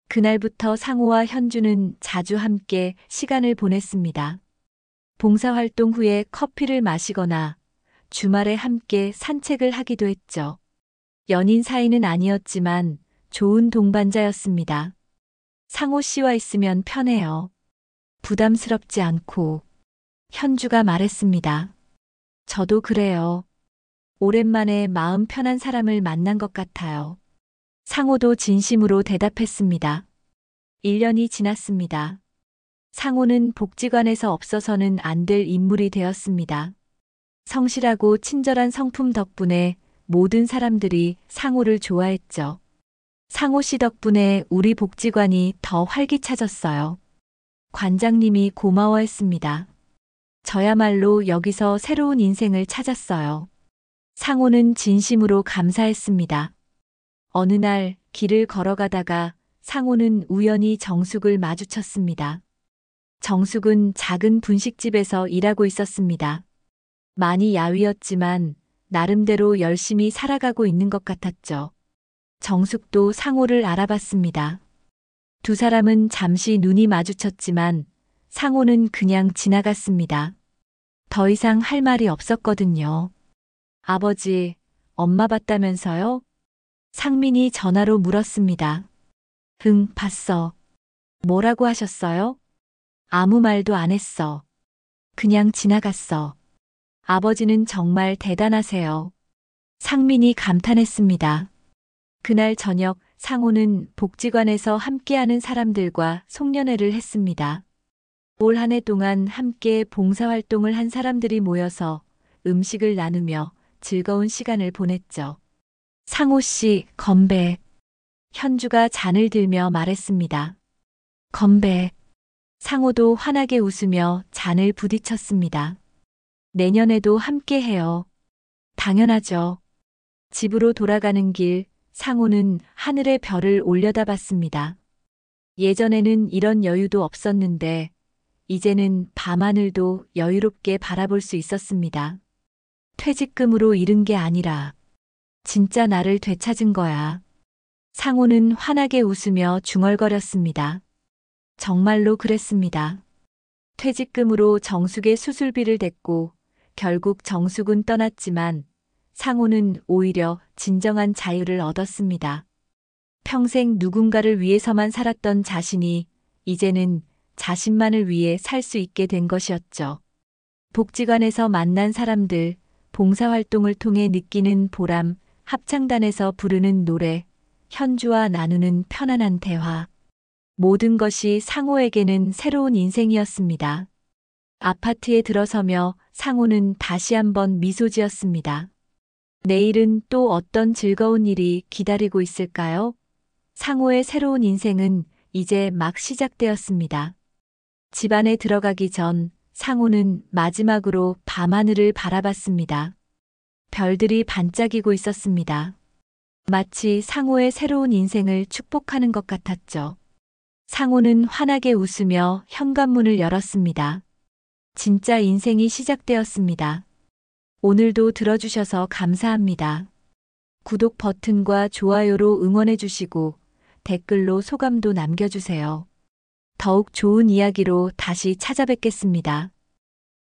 그날부터 상호와 현주는 자주 함께 시간을 보냈습니다. 봉사활동 후에 커피를 마시거나 주말에 함께 산책을 하기도 했죠. 연인 사이는 아니었지만 좋은 동반자였습니다. 상호 씨와 있으면 편해요. 부담스럽지 않고. 현주가 말했습니다. 저도 그래요. 오랜만에 마음 편한 사람을 만난 것 같아요. 상호도 진심으로 대답했습니다. 1년이 지났습니다. 상호는 복지관에서 없어서는 안 될 인물이 되었습니다. 성실하고 친절한 성품 덕분에 모든 사람들이 상호를 좋아했죠. 상호 씨 덕분에 우리 복지관이 더 활기차졌어요. 관장님이 고마워했습니다. 저야말로 여기서 새로운 인생을 찾았어요. 상호는 진심으로 감사했습니다. 어느 날 길을 걸어가다가 상호는 우연히 정숙을 마주쳤습니다. 정숙은 작은 분식집에서 일하고 있었습니다. 많이 야위었지만 나름대로 열심히 살아가고 있는 것 같았죠. 정숙도 상호를 알아봤습니다. 두 사람은 잠시 눈이 마주쳤지만 상호는 그냥 지나갔습니다. 더 이상 할 말이 없었거든요. 아버지, 엄마 봤다면서요? 상민이 전화로 물었습니다. 응, 봤어. 뭐라고 하셨어요? 아무 말도 안 했어. 그냥 지나갔어. 아버지는 정말 대단하세요. 상민이 감탄했습니다. 그날 저녁 상호는 복지관에서 함께하는 사람들과 송년회를 했습니다. 올 한 해 동안 함께 봉사활동을 한 사람들이 모여서 음식을 나누며 즐거운 시간을 보냈죠. 상호 씨, 건배. 현주가 잔을 들며 말했습니다. 건배. 상호도 환하게 웃으며 잔을 부딪혔습니다. 내년에도 함께 해요. 당연하죠. 집으로 돌아가는 길, 상호는 하늘의 별을 올려다봤습니다. 예전에는 이런 여유도 없었는데, 이제는 밤하늘도 여유롭게 바라볼 수 있었습니다. 퇴직금으로 잃은 게 아니라, 진짜 나를 되찾은 거야. 상호는 환하게 웃으며 중얼거렸습니다. 정말로 그랬습니다. 퇴직금으로 정숙의 수술비를 댔고 결국 정숙은 떠났지만 상호는 오히려 진정한 자유를 얻었습니다. 평생 누군가를 위해서만 살았던 자신이 이제는 자신만을 위해 살 수 있게 된 것이었죠. 복지관에서 만난 사람들, 봉사활동을 통해 느끼는 보람, 합창단에서 부르는 노래, 현주와 나누는 편안한 대화. 모든 것이 상호에게는 새로운 인생이었습니다. 아파트에 들어서며 상호는 다시 한번 미소 지었습니다. 내일은 또 어떤 즐거운 일이 기다리고 있을까요? 상호의 새로운 인생은 이제 막 시작되었습니다. 집 안에 들어가기 전 상호는 마지막으로 밤하늘을 바라봤습니다. 별들이 반짝이고 있었습니다. 마치 상호의 새로운 인생을 축복하는 것 같았죠. 상호는 환하게 웃으며 현관문을 열었습니다. 진짜 인생이 시작되었습니다. 오늘도 들어주셔서 감사합니다. 구독 버튼과 좋아요로 응원해주시고 댓글로 소감도 남겨주세요. 더욱 좋은 이야기로 다시 찾아뵙겠습니다.